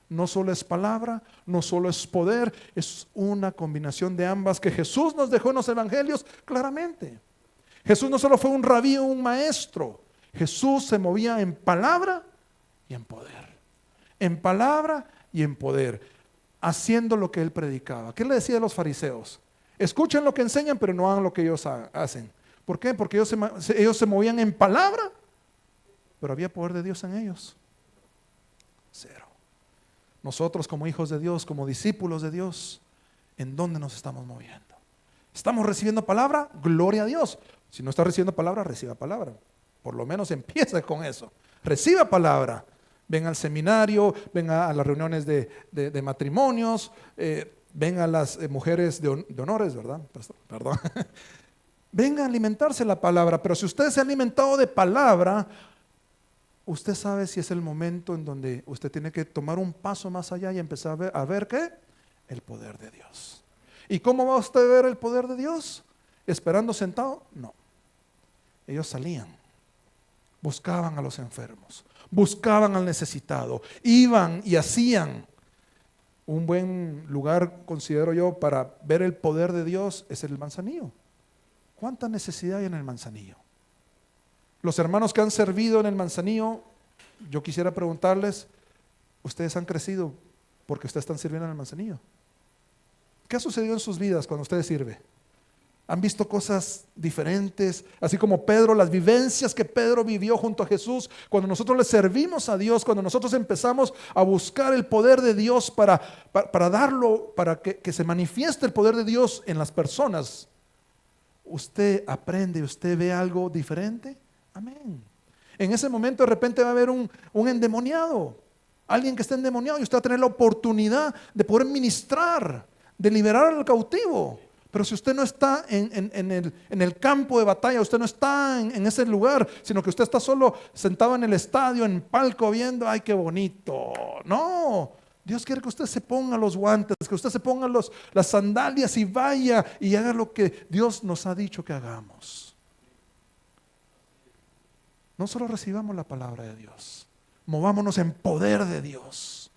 No solo es palabra, no solo es poder, es una combinación de ambas que Jesús nos dejó en los evangelios claramente. Jesús no solo fue un rabí o un maestro, Jesús se movía en palabra y en poder. En palabra y en poder. Haciendo lo que él predicaba. ¿Qué le decía a los fariseos? Escuchen lo que enseñan, pero no hagan lo que ellos hacen. ¿Por qué? Porque ellos se movían en palabra, pero había poder de Dios en ellos. Cero. Nosotros como hijos de Dios, como discípulos de Dios, ¿en dónde nos estamos moviendo? ¿Estamos recibiendo palabra? Gloria a Dios. Si no está recibiendo palabra, reciba palabra. Por lo menos empieza con eso. Reciba palabra. Ven al seminario, ven a las reuniones de matrimonios, ven a las mujeres de honores, ¿verdad? Perdón. Venga a alimentarse la palabra, pero si usted se ha alimentado de palabra, usted sabe si es el momento en donde usted tiene que tomar un paso más allá y empezar a ver ¿qué? El poder de Dios. ¿Y cómo va usted a ver el poder de Dios? ¿Esperando sentado? No. Ellos salían, buscaban a los enfermos, buscaban al necesitado, iban y hacían. Un buen lugar, considero yo, para ver el poder de Dios es el Manzanillo. ¿Cuánta necesidad hay en el Manzanillo? Los hermanos que han servido en el Manzanillo, yo quisiera preguntarles, ¿ustedes han crecido porque ustedes están sirviendo en el Manzanillo? ¿Qué ha sucedido en sus vidas cuando ustedes sirven? Han visto cosas diferentes, así como Pedro, las vivencias que Pedro vivió junto a Jesús. Cuando nosotros le servimos a Dios, cuando nosotros empezamos a buscar el poder de Dios para darlo, para que se manifieste el poder de Dios en las personas, usted aprende, usted ve algo diferente. Amén. En ese momento de repente va a haber un endemoniado, alguien que está endemoniado, y usted va a tener la oportunidad de poder ministrar, de liberar al cautivo. Pero si usted no está en el campo de batalla, usted no está en ese lugar, sino que usted está solo sentado en el estadio, en palco, viendo, ¡ay, qué bonito! No, Dios quiere que usted se ponga los guantes, que usted se ponga las sandalias y vaya y haga lo que Dios nos ha dicho que hagamos. No solo recibamos la palabra de Dios, movámonos en poder de Dios.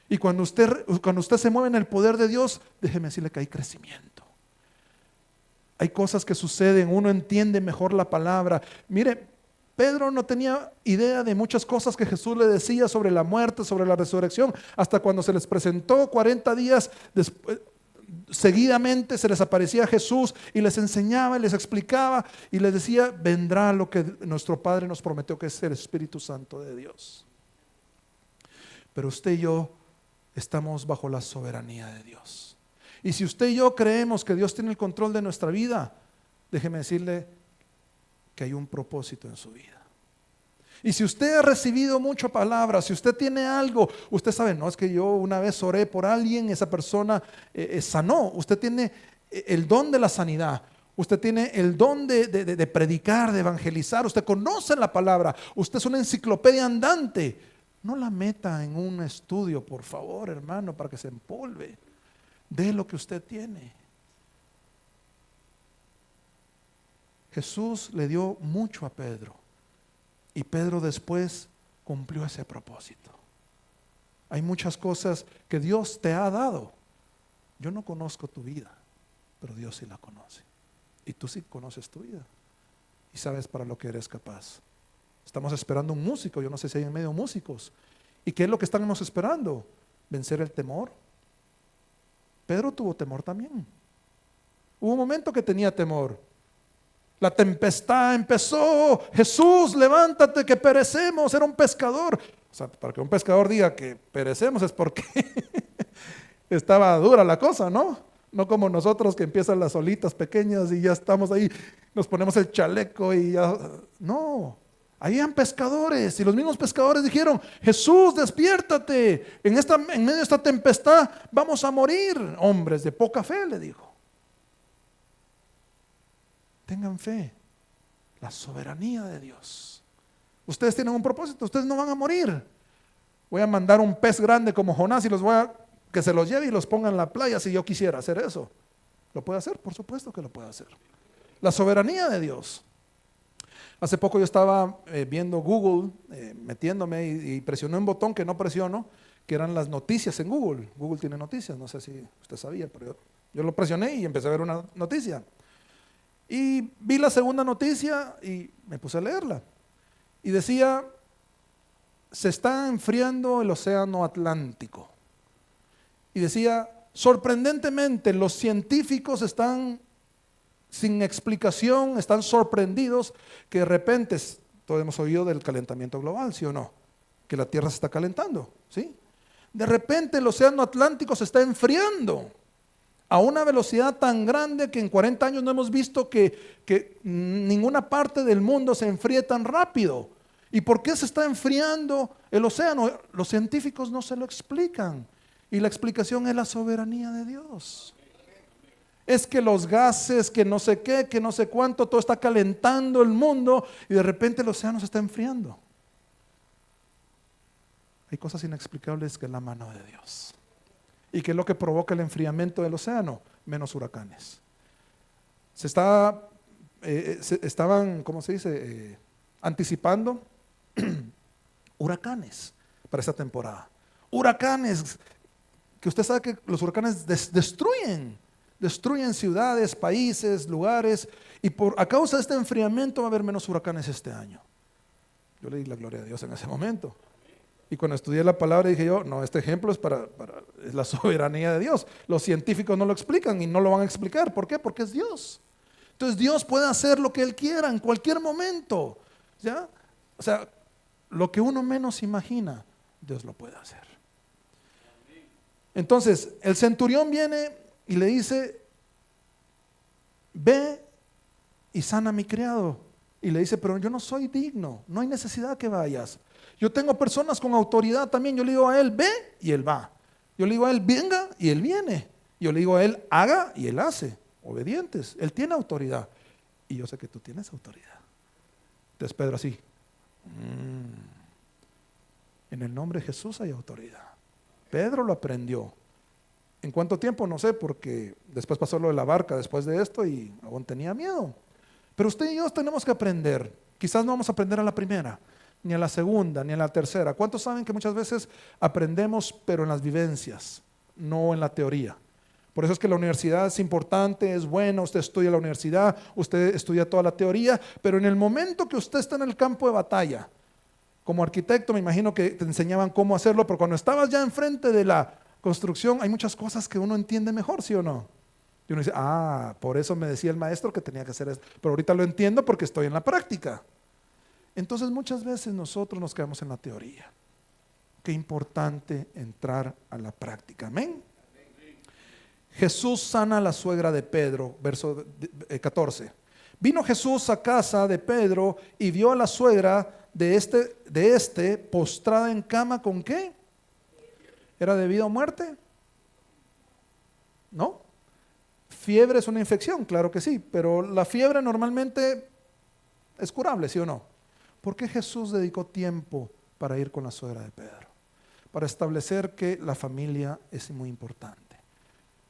Y cuando usted se mueve en el poder de Dios, déjeme decirle que hay crecimiento. Hay cosas que suceden, uno entiende mejor la palabra. Mire, Pedro no tenía idea de muchas cosas que Jesús le decía sobre la muerte, sobre la resurrección, hasta cuando se les presentó 40 días después. Seguidamente se les aparecía Jesús y les enseñaba y les explicaba y les decía, vendrá lo que nuestro Padre nos prometió, que es el Espíritu Santo de Dios. Pero usted y yo estamos bajo la soberanía de Dios. Y si usted y yo creemos que Dios tiene el control de nuestra vida, déjeme decirle que hay un propósito en su vida. Y si usted ha recibido mucha palabra, si usted tiene algo, usted sabe, no es que yo una vez oré por alguien, esa persona sanó. Usted tiene el don de la sanidad. Usted tiene el don de predicar, de evangelizar. Usted conoce la palabra. Usted es una enciclopedia andante. No la meta en un estudio, por favor, hermano, para que se empolve. De lo que usted tiene. Jesús le dio mucho a Pedro y Pedro después cumplió ese propósito. Hay muchas cosas que Dios te ha dado. Yo no conozco tu vida, pero Dios sí la conoce. Y tú sí conoces tu vida y sabes para lo que eres capaz. Estamos esperando un músico, yo no sé si hay en medio músicos. ¿Y qué es lo que estamos esperando? Vencer el temor. Pedro tuvo temor también. Hubo un momento que tenía temor. La tempestad empezó. Jesús, levántate que perecemos. Era un pescador. O sea, para que un pescador diga que perecemos es porque estaba dura la cosa, ¿no? No como nosotros que empiezan las olitas pequeñas y ya estamos ahí, nos ponemos el chaleco y ya. No, habían pescadores y los mismos pescadores dijeron: Jesús, despiértate, en medio de esta tempestad vamos a morir. Hombres de poca fe, le dijo. Tengan fe, la soberanía de Dios. Ustedes tienen un propósito, ustedes no van a morir. Voy a mandar un pez grande como Jonás y que se los lleve y los ponga en la playa si yo quisiera hacer eso. ¿Lo puede hacer? Por supuesto que lo puede hacer. La soberanía de Dios. Hace poco yo estaba viendo Google, metiéndome y presioné un botón que no presiono, que eran las noticias en Google. Google tiene noticias, no sé si usted sabía, pero yo lo presioné y empecé a ver una noticia. Y vi la segunda noticia y me puse a leerla. Y decía: se está enfriando el océano Atlántico. Y decía: sorprendentemente los científicos están sin explicación, están sorprendidos que de repente, todos hemos oído del calentamiento global, ¿sí o no? Que la Tierra se está calentando, ¿sí? De repente el océano Atlántico se está enfriando a una velocidad tan grande que en 40 años no hemos visto que ninguna parte del mundo se enfríe tan rápido. ¿Y por qué se está enfriando el océano? Los científicos no se lo explican. Y la explicación es la soberanía de Dios. Es que los gases, que no sé qué, que no sé cuánto, todo está calentando el mundo y de repente el océano se está enfriando. Hay cosas inexplicables que es la mano de Dios. ¿Y qué es lo que provoca el enfriamiento del océano? Menos huracanes. Estaban, ¿cómo se dice? Anticipando huracanes para esta temporada. Huracanes, que usted sabe que los huracanes destruyen ciudades, países, lugares, y a causa de este enfriamiento va a haber menos huracanes este año. Yo le di la gloria a Dios en ese momento. Y cuando estudié la palabra dije yo: no, este ejemplo es la soberanía de Dios. Los científicos no lo explican y no lo van a explicar. ¿Por qué? Porque es Dios. Entonces Dios puede hacer lo que Él quiera en cualquier momento, ¿ya? O sea, lo que uno menos imagina, Dios lo puede hacer. Entonces, el centurión viene y le dice: ve y sana a mi criado. Y le dice: pero yo no soy digno, no hay necesidad que vayas. Yo tengo personas con autoridad también. Yo le digo a él: ve, y él va. Yo le digo a él: venga, y él viene. Yo le digo a él: haga, y él hace. Obedientes. Él tiene autoridad. Y yo sé que tú tienes autoridad. Entonces Pedro así: en el nombre de Jesús hay autoridad. Pedro lo aprendió. ¿En cuánto tiempo? No sé, porque después pasó lo de la barca después de esto y aún tenía miedo. Pero usted y yo tenemos que aprender. Quizás no vamos a aprender a la primera, ni a la segunda, ni a la tercera. ¿Cuántos saben que muchas veces aprendemos pero en las vivencias, no en la teoría? Por eso es que la universidad es importante, es buena, usted estudia la universidad, usted estudia toda la teoría, pero en el momento que usted está en el campo de batalla, como arquitecto me imagino que te enseñaban cómo hacerlo, pero cuando estabas ya enfrente de la construcción hay muchas cosas que uno entiende mejor, ¿sí o no? Y uno dice: por eso me decía el maestro que tenía que hacer esto, pero ahorita lo entiendo porque estoy en la práctica. Entonces muchas veces nosotros nos quedamos en la teoría. Qué importante entrar a la práctica. Amén. Jesús sana a la suegra de Pedro, verso 14. Vino Jesús a casa de Pedro y vio a la suegra de este postrada en cama. ¿Con qué? ¿Era de vida o muerte? ¿No? ¿Fiebre es una infección? Claro que sí, pero la fiebre normalmente es curable, ¿sí o no? ¿Por qué Jesús dedicó tiempo para ir con la suegra de Pedro? Para establecer que la familia es muy importante.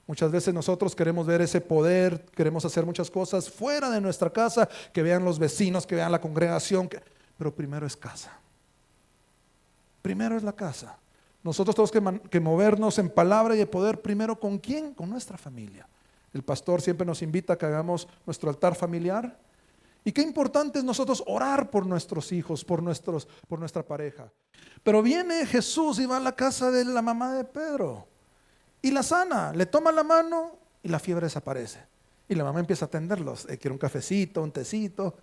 Muchas veces nosotros queremos ver ese poder, queremos hacer muchas cosas fuera de nuestra casa, que vean los vecinos, que vean la congregación, pero primero es casa. Primero es la casa. Nosotros tenemos que movernos en palabra y de poder primero. ¿Con quién? Con nuestra familia. El pastor siempre nos invita a que hagamos nuestro altar familiar. Y qué importante es nosotros orar por nuestros hijos, por nuestra pareja. Pero viene Jesús y va a la casa de la mamá de Pedro y la sana, le toma la mano y la fiebre desaparece. Y la mamá empieza a atenderlos, quiere un cafecito, un tecito.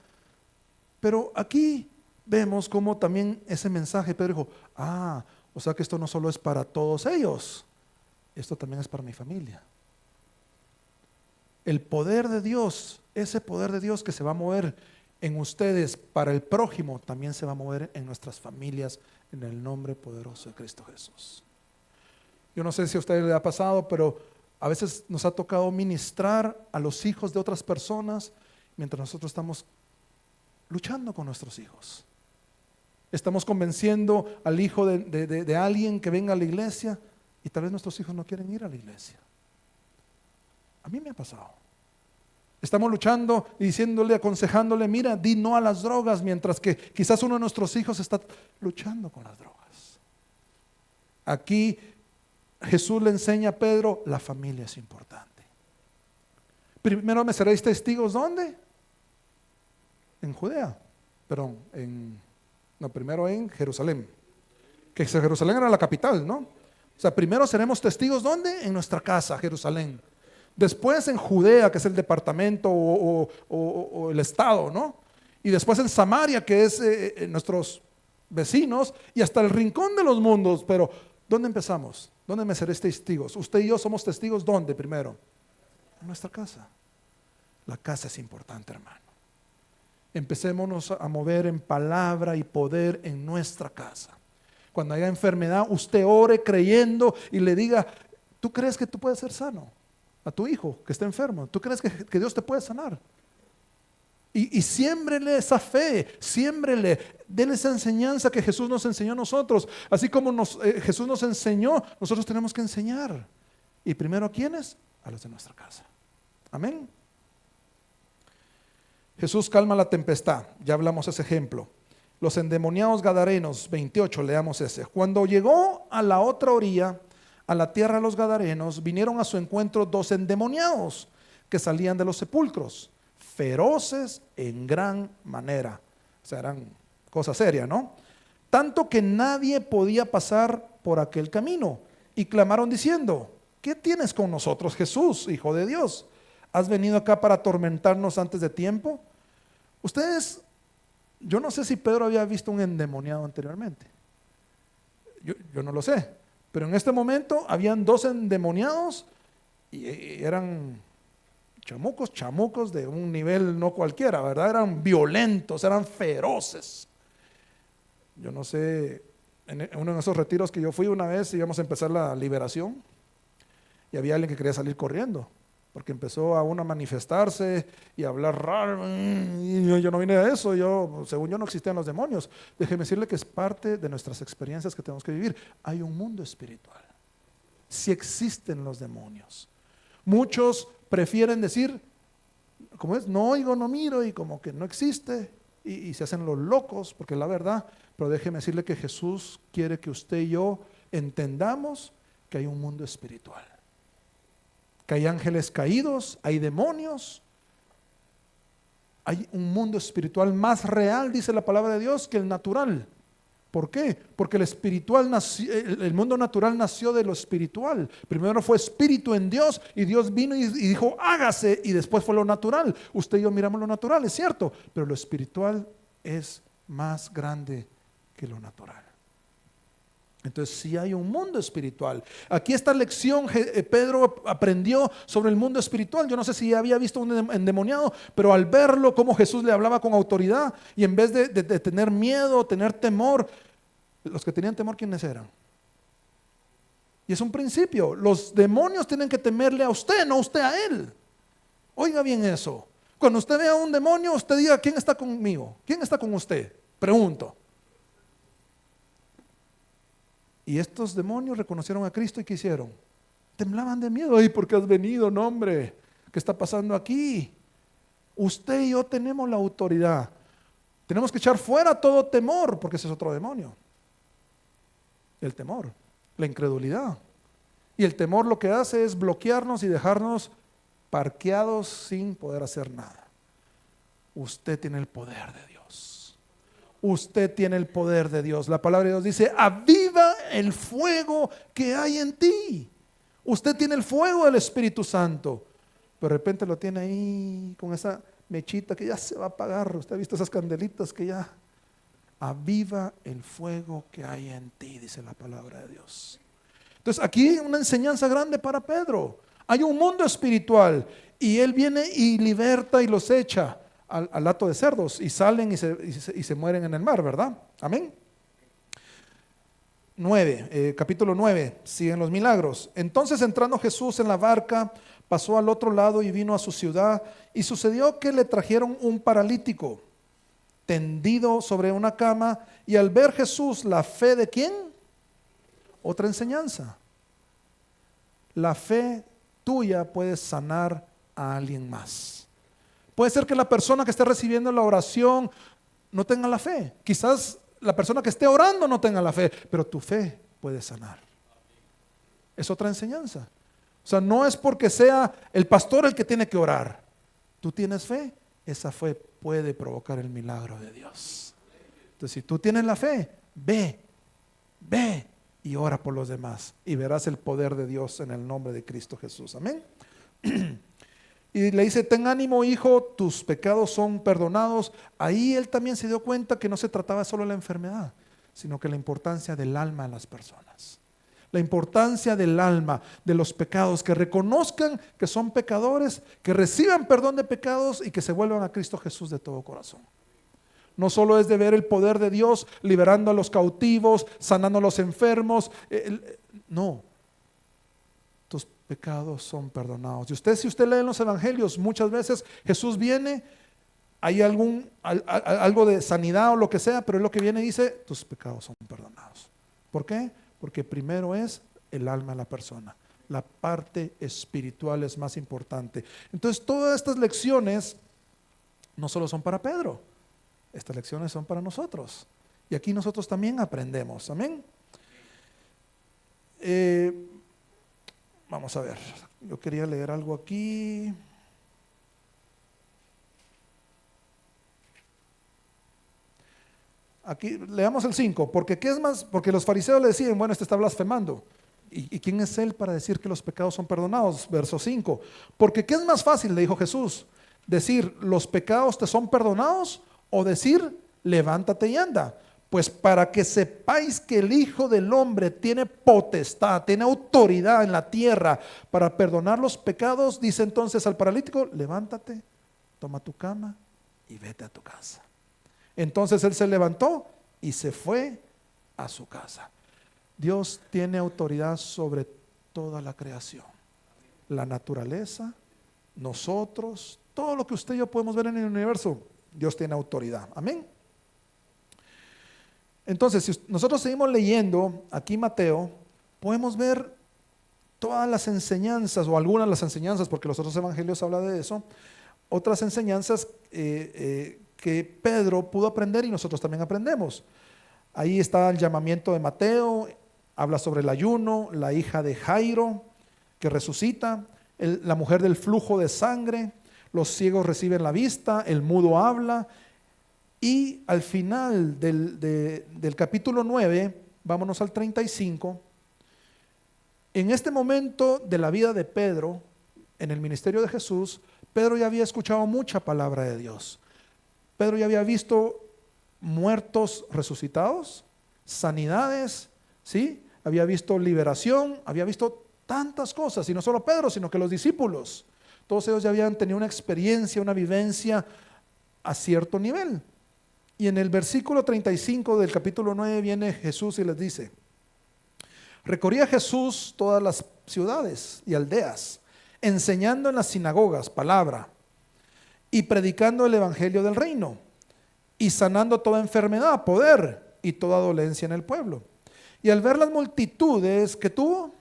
Pero aquí vemos cómo también ese mensaje, Pedro dijo: o sea que esto no solo es para todos ellos, esto también es para mi familia. El poder de Dios, ese poder de Dios que se va a mover en ustedes para el prójimo, también se va a mover en nuestras familias en el nombre poderoso de Cristo Jesús. Yo no sé si a ustedes les ha pasado, pero a veces nos ha tocado ministrar a los hijos de otras personas mientras nosotros estamos luchando con nuestros hijos. Estamos convenciendo al hijo de alguien que venga a la iglesia y tal vez nuestros hijos no quieren ir a la iglesia. A mí me ha pasado. Estamos luchando y diciéndole, aconsejándole, mira, di no a las drogas, mientras que quizás uno de nuestros hijos está luchando con las drogas. Aquí Jesús le enseña a Pedro, la familia es importante. Primero me seréis testigos, ¿dónde? En Judea, perdón, primero en Jerusalén. Que Jerusalén era la capital, ¿no? O sea, primero seremos testigos, ¿dónde? En nuestra casa, Jerusalén. Después en Judea, que es el departamento o el estado, ¿no? Y después en Samaria, que es nuestros vecinos, y hasta el rincón de los mundos. Pero, ¿dónde empezamos? ¿Dónde me seréis testigos? Usted y yo somos testigos, ¿dónde primero? En nuestra casa. La casa es importante, hermano. Empecémonos a mover en palabra y poder en nuestra casa. Cuando haya enfermedad, usted ore creyendo y le diga, ¿tú crees que tú puedes ser sano? A tu hijo que está enfermo, ¿tú crees que Dios te puede sanar? Y siémbrele esa fe, siémbrele, denle esa enseñanza que Jesús nos enseñó a nosotros. Así como Jesús nos enseñó, nosotros tenemos que enseñar. ¿Y primero a quiénes? A los de nuestra casa. Amén. Jesús calma la tempestad, ya hablamos ese ejemplo. Los endemoniados gadarenos, 28, leamos ese. Cuando llegó a la otra orilla, a la tierra de los gadarenos, vinieron a su encuentro 2 endemoniados que salían de los sepulcros, feroces en gran manera. O sea, eran cosas serias, ¿no? Tanto que nadie podía pasar por aquel camino. Y clamaron diciendo, ¿qué tienes con nosotros, Jesús, Hijo de Dios? ¿Has venido acá para atormentarnos antes de tiempo? Ustedes, yo no sé si Pedro había visto un endemoniado anteriormente. Yo no lo sé. Pero en este momento habían 2 endemoniados y eran chamucos de un nivel no cualquiera, ¿verdad? Eran violentos, eran feroces. Yo no sé, en uno de esos retiros que yo fui una vez, íbamos a empezar la liberación y había alguien que quería salir corriendo porque empezó a uno a manifestarse y a hablar raro. Y yo no vine a eso, según yo no existían los demonios. Déjeme decirle que es parte de nuestras experiencias que tenemos que vivir. Hay un mundo espiritual. Sí existen los demonios. Muchos prefieren decir, ¿cómo es? No oigo, no miro, y como que no existe, y se hacen los locos, porque es la verdad. Pero déjeme decirle que Jesús quiere que usted y yo entendamos que hay un mundo espiritual. Que hay ángeles caídos, hay demonios, hay un mundo espiritual más real, dice la palabra de Dios, que el natural. ¿Por qué? Porque el mundo natural nació de lo espiritual. Primero fue espíritu en Dios y Dios vino y dijo hágase, y después fue lo natural. Usted y yo miramos lo natural, es cierto, pero lo espiritual es más grande que lo natural. Entonces sí hay un mundo espiritual. Aquí esta lección Pedro aprendió sobre el mundo espiritual. Yo no sé si había visto un endemoniado, pero al verlo como Jesús le hablaba con autoridad, y en vez de tener miedo, tener temor, los que tenían temor, ¿quiénes eran? Y es un principio, los demonios tienen que temerle a usted, no usted a él. Oiga bien eso. Cuando usted vea un demonio, usted diga, ¿quién está conmigo? ¿Quién está con usted? Pregunto. Y estos demonios reconocieron a Cristo y ¿qué hicieron? Temblaban de miedo. Ay, ¿por qué has venido? No, hombre, ¿qué está pasando aquí? Usted y yo tenemos la autoridad. Tenemos que echar fuera todo temor, porque ese es otro demonio. El temor, la incredulidad. Y el temor lo que hace es bloquearnos y dejarnos parqueados sin poder hacer nada. Usted tiene el poder de Dios. Usted tiene el poder de Dios. La palabra de Dios dice, aviva el fuego que hay en ti. Usted tiene el fuego del Espíritu Santo, pero de repente lo tiene ahí con esa mechita que ya se va a apagar. Usted ha visto esas candelitas que ya... Aviva el fuego que hay en ti, dice la palabra de Dios. Entonces aquí hay una enseñanza grande para Pedro. Hay un mundo espiritual Y Él viene y liberta y los echa al hato de cerdos y salen y se mueren en el mar, ¿verdad? Amén. 9, capítulo 9, siguen los milagros. Entonces entrando Jesús en la barca, pasó al otro lado y vino a su ciudad, y sucedió que le trajeron un paralítico tendido sobre una cama, y al ver Jesús la fe de ¿quién? Otra enseñanza. La fe tuya puede sanar a alguien más. Puede ser que la persona que esté recibiendo la oración no tenga la fe. Quizás la persona que esté orando no tenga la fe, pero tu fe puede sanar. Es otra enseñanza. O sea, no es porque sea el pastor el que tiene que orar. Tú tienes fe, esa fe puede provocar el milagro de Dios. Entonces, si tú tienes la fe, ve y ora por los demás y verás el poder de Dios en el nombre de Cristo Jesús. Amén. Y le dice, ten ánimo, hijo, tus pecados son perdonados. Ahí él también se dio cuenta que no se trataba solo de la enfermedad, sino que la importancia del alma de las personas. La importancia del alma, de los pecados, que reconozcan que son pecadores, que reciban perdón de pecados y que se vuelvan a Cristo Jesús de todo corazón. No solo es de ver el poder de Dios liberando a los cautivos, sanando a los enfermos. No. Tus pecados son perdonados. Y si usted lee en los evangelios, muchas veces Jesús viene, hay algo de sanidad o lo que sea, pero es lo que viene y dice, tus pecados son perdonados. ¿Por qué? Porque primero es el alma de la persona. La parte espiritual es más importante. Entonces, todas estas lecciones no solo son para Pedro, estas lecciones son para nosotros. Y aquí nosotros también aprendemos. Amén. Vamos a ver, yo quería leer algo aquí. Aquí leamos el 5, porque ¿qué es más? Porque los fariseos le decían, bueno, este está blasfemando. ¿Y quién es él para decir que los pecados son perdonados? Verso 5. Porque ¿qué es más fácil? Le dijo Jesús, decir los pecados te son perdonados o decir levántate y anda. Pues para que sepáis que el Hijo del Hombre tiene potestad, tiene autoridad en la tierra para perdonar los pecados, dice entonces al paralítico, levántate, toma tu cama y vete a tu casa. Entonces él se levantó y se fue a su casa. Dios tiene autoridad sobre toda la creación, la naturaleza, nosotros, todo lo que usted y yo podemos ver en el universo, Dios tiene autoridad. Amén. Entonces, si nosotros seguimos leyendo aquí Mateo, podemos ver todas las enseñanzas, o algunas de las enseñanzas, porque los otros evangelios hablan de eso, otras enseñanzas que Pedro pudo aprender y nosotros también aprendemos. Ahí está el llamamiento de Mateo, habla sobre el ayuno, la hija de Jairo que resucita, la mujer del flujo de sangre, los ciegos reciben la vista, el mudo habla. Y al final del capítulo 9, vámonos al 35, en este momento de la vida de Pedro, en el ministerio de Jesús, Pedro ya había escuchado mucha palabra de Dios. Pedro ya había visto muertos resucitados, sanidades, ¿sí? Había visto liberación, había visto tantas cosas, y no solo Pedro, sino que los discípulos. Todos ellos ya habían tenido una experiencia, una vivencia a cierto nivel. Y en el versículo 35 del capítulo 9 viene Jesús y les dice, recorría Jesús todas las ciudades y aldeas, enseñando en las sinagogas palabra y predicando el evangelio del reino y sanando toda enfermedad, poder y toda dolencia en el pueblo. Y al ver las multitudes que tuvo,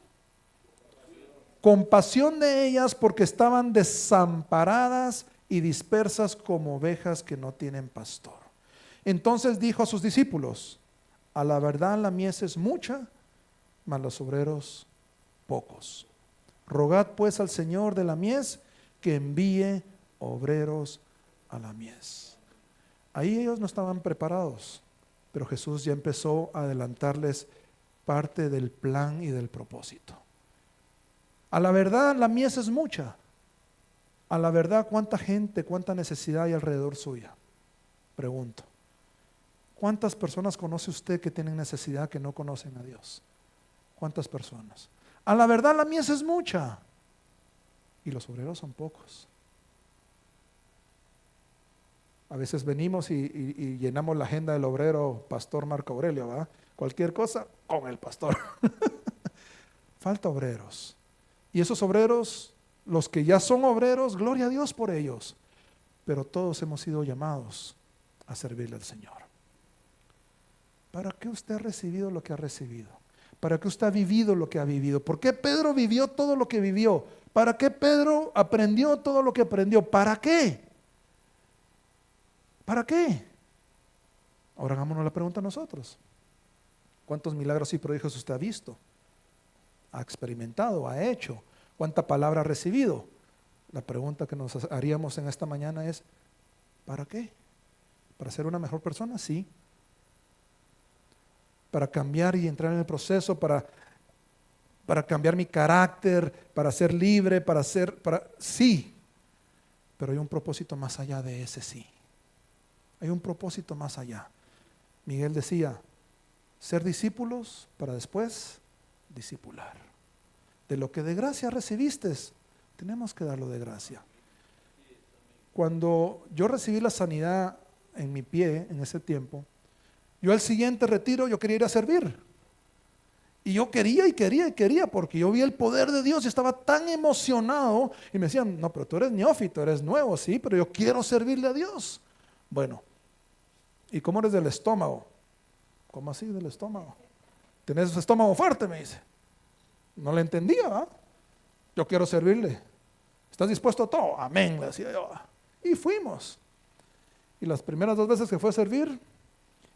compasión de ellas porque estaban desamparadas y dispersas como ovejas que no tienen pastor. Entonces dijo a sus discípulos, a la verdad la mies es mucha, mas los obreros pocos. Rogad pues al Señor de la mies que envíe obreros a la mies. Ahí ellos no estaban preparados, pero Jesús ya empezó a adelantarles parte del plan y del propósito. A la verdad la mies es mucha. A la verdad, ¿cuánta gente, cuánta necesidad hay alrededor suya? Pregunto. ¿Cuántas personas conoce usted que tienen necesidad que no conocen a Dios? ¿Cuántas personas? A la verdad la mies es mucha, y los obreros son pocos. A veces venimos y llenamos la agenda del obrero Pastor Marco Aurelio, ¿verdad? Cualquier cosa con el pastor. Falta obreros. Y esos obreros, los que ya son obreros, gloria a Dios por ellos. Pero todos hemos sido llamados a servirle al Señor. ¿Para qué usted ha recibido lo que ha recibido? ¿Para qué usted ha vivido lo que ha vivido? ¿Por qué Pedro vivió todo lo que vivió? ¿Para qué Pedro aprendió todo lo que aprendió? ¿Para qué? ¿Para qué? Ahora hagámonos la pregunta a nosotros. ¿Cuántos milagros y prodigios usted ha visto? ¿Ha experimentado? ¿Ha hecho? ¿Cuánta palabra ha recibido? La pregunta que nos haríamos en esta mañana es, ¿para qué? ¿Para ser una mejor persona? Sí. ¿Para cambiar y entrar en el proceso? ¿Para cambiar mi carácter? ¿Para ser libre? Sí. Pero hay un propósito más allá de ese sí. Hay un propósito más allá. Miguel decía, ser discípulos para después discipular. De lo que de gracia recibiste, tenemos que darlo de gracia. Cuando yo recibí la sanidad en mi pie en ese tiempo, yo al siguiente retiro yo quería ir a servir. Y yo quería porque yo vi el poder de Dios y estaba tan emocionado y me decían, no, pero tú eres neófito, eres nuevo, sí, pero yo quiero servirle a Dios. Bueno, ¿y cómo eres del estómago? ¿Cómo así del estómago? ¿Tenés estómago fuerte? Me dice. No le entendía, ¿verdad? Yo quiero servirle. ¿Estás dispuesto a todo? Amén, le decía yo. Y fuimos. Y las primeras 2 veces que fue a servir,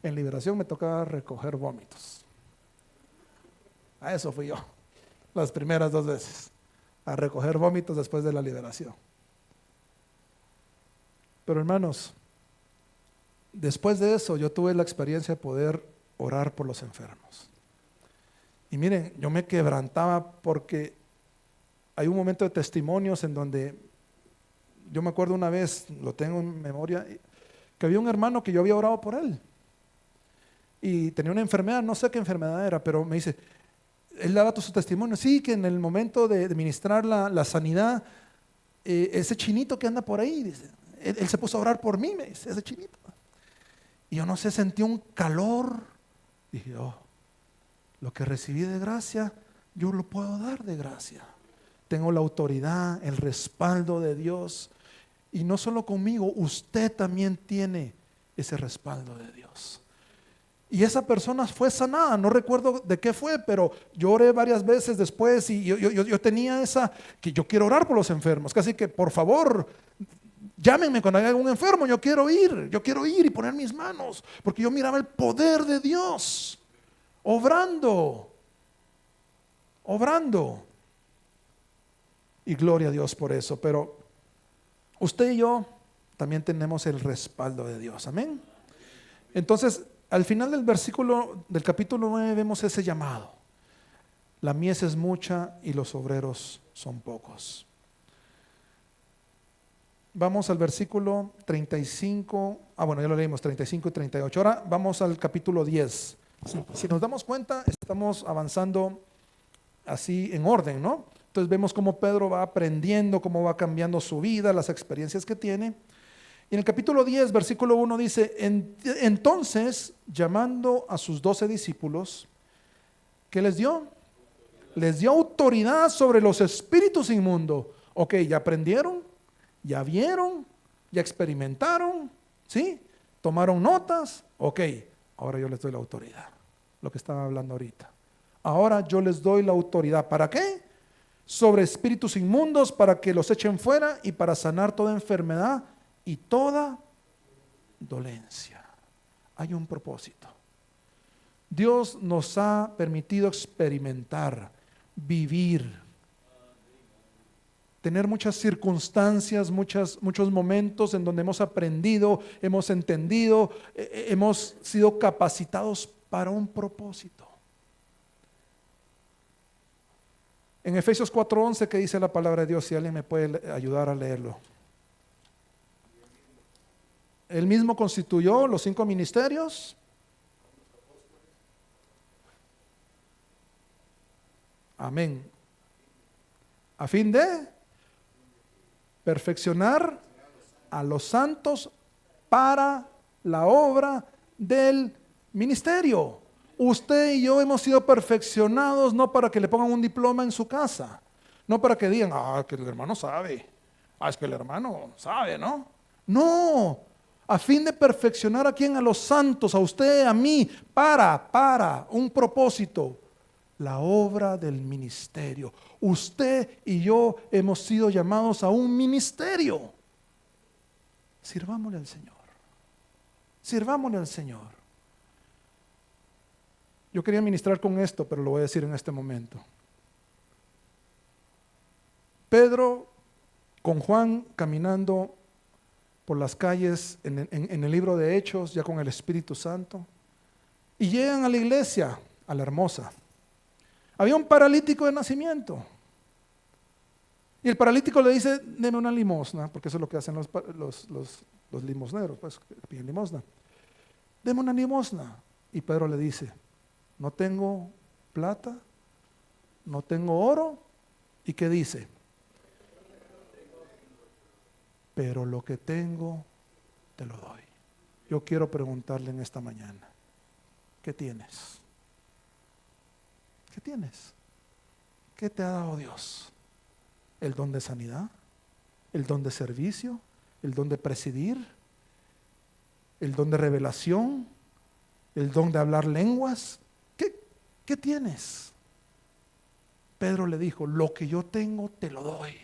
en liberación me tocaba recoger vómitos. A eso fui yo. Las primeras 2 veces. A recoger vómitos después de la liberación. Pero hermanos, después de eso yo tuve la experiencia de poder orar por los enfermos. Y miren, yo me quebrantaba porque hay un momento de testimonios en donde yo me acuerdo una vez, lo tengo en memoria, que había un hermano que yo había orado por él. Y tenía una enfermedad, no sé qué enfermedad era, pero me dice, él daba su testimonio, sí, que en el momento de ministrar la sanidad, ese chinito que anda por ahí, dice, él se puso a orar por mí, me dice, ese chinito. Y yo no sé, sentí un calor. Dije, oh, lo que recibí de gracia, yo lo puedo dar de gracia. Tengo la autoridad, el respaldo de Dios. Y no solo conmigo, usted también tiene ese respaldo de Dios. Y esa persona fue sanada, no recuerdo de qué fue, pero yo oré varias veces después y yo tenía esa, que yo quiero orar por los enfermos, casi que por favor, llámenme cuando haya algún enfermo, yo quiero ir y poner mis manos, porque yo miraba el poder de Dios, obrando. Y gloria a Dios por eso, pero usted y yo también tenemos el respaldo de Dios, amén. Entonces, al final del capítulo 9 vemos ese llamado. La mies es mucha y los obreros son pocos. Vamos al versículo 35, bueno, ya lo leímos, 35 y 38. Ahora vamos al capítulo 10. Si nos damos cuenta, estamos avanzando así en orden, ¿no? Entonces vemos cómo Pedro va aprendiendo, cómo va cambiando su vida, las experiencias que tiene. Y en el capítulo 10, versículo 1 dice, entonces, llamando a sus 12 discípulos, ¿qué les dio? Les dio autoridad sobre los espíritus inmundos. Ok, ya aprendieron, ya vieron, ya experimentaron, ¿sí? Tomaron notas, ok, ahora yo les doy la autoridad, lo que estaba hablando ahorita. Ahora yo les doy la autoridad, ¿para qué? Sobre espíritus inmundos, para que los echen fuera y para sanar toda enfermedad y toda dolencia. Hay un propósito. Dios nos ha permitido experimentar, vivir, tener muchas circunstancias, muchos momentos en donde hemos aprendido, hemos entendido, hemos sido capacitados para un propósito. En Efesios 4:11, ¿qué dice la palabra de Dios? Si alguien me puede ayudar a leerlo. Él mismo constituyó los 5 ministerios. Amén. A fin de Perfeccionar a los santos para la obra del ministerio. Usted y yo hemos sido perfeccionados no para que le pongan un diploma en su casa, no para que digan, que el hermano sabe, es que el hermano sabe, ¿no? No, a fin de perfeccionar a quién, a los santos, a usted, a mí, para un propósito, la obra del ministerio. Usted y yo hemos sido llamados a un ministerio. Sirvámosle al Señor. Sirvámosle al Señor. Yo quería ministrar con esto, pero lo voy a decir en este momento. Pedro con Juan caminando por las calles en el libro de Hechos, ya con el Espíritu Santo, y llegan a la iglesia, a la hermosa. Había un paralítico de nacimiento. Y el paralítico le dice, deme una limosna, porque eso es lo que hacen los limosneros, pues piden limosna. Deme una limosna. Y Pedro le dice, no tengo plata, no tengo oro. ¿Y qué dice? Pero lo que tengo, te lo doy. Yo quiero preguntarle en esta mañana, ¿qué tienes? ¿Qué tienes? ¿Qué te ha dado Dios? ¿El don de sanidad? ¿El don de servicio? ¿El don de presidir? ¿El don de revelación? ¿El don de hablar lenguas? ¿Qué tienes? Pedro le dijo, lo que yo tengo te lo doy.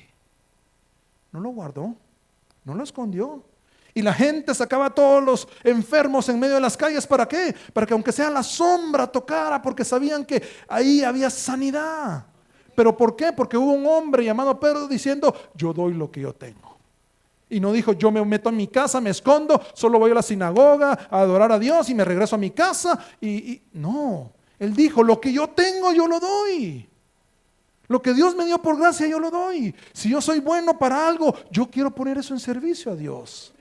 No lo guardó, no lo escondió. Y la gente sacaba a todos los enfermos en medio de las calles. ¿Para qué? Para que aunque sea la sombra tocara, porque sabían que ahí había sanidad. ¿Pero por qué? Porque hubo un hombre llamado Pedro diciendo, yo doy lo que yo tengo. Y no dijo, yo me meto en mi casa, me escondo, solo voy a la sinagoga a adorar a Dios y me regreso a mi casa. No, él dijo, lo que yo tengo yo lo doy. Lo que Dios me dio por gracia yo lo doy. Si yo soy bueno para algo, yo quiero poner eso en servicio a Dios.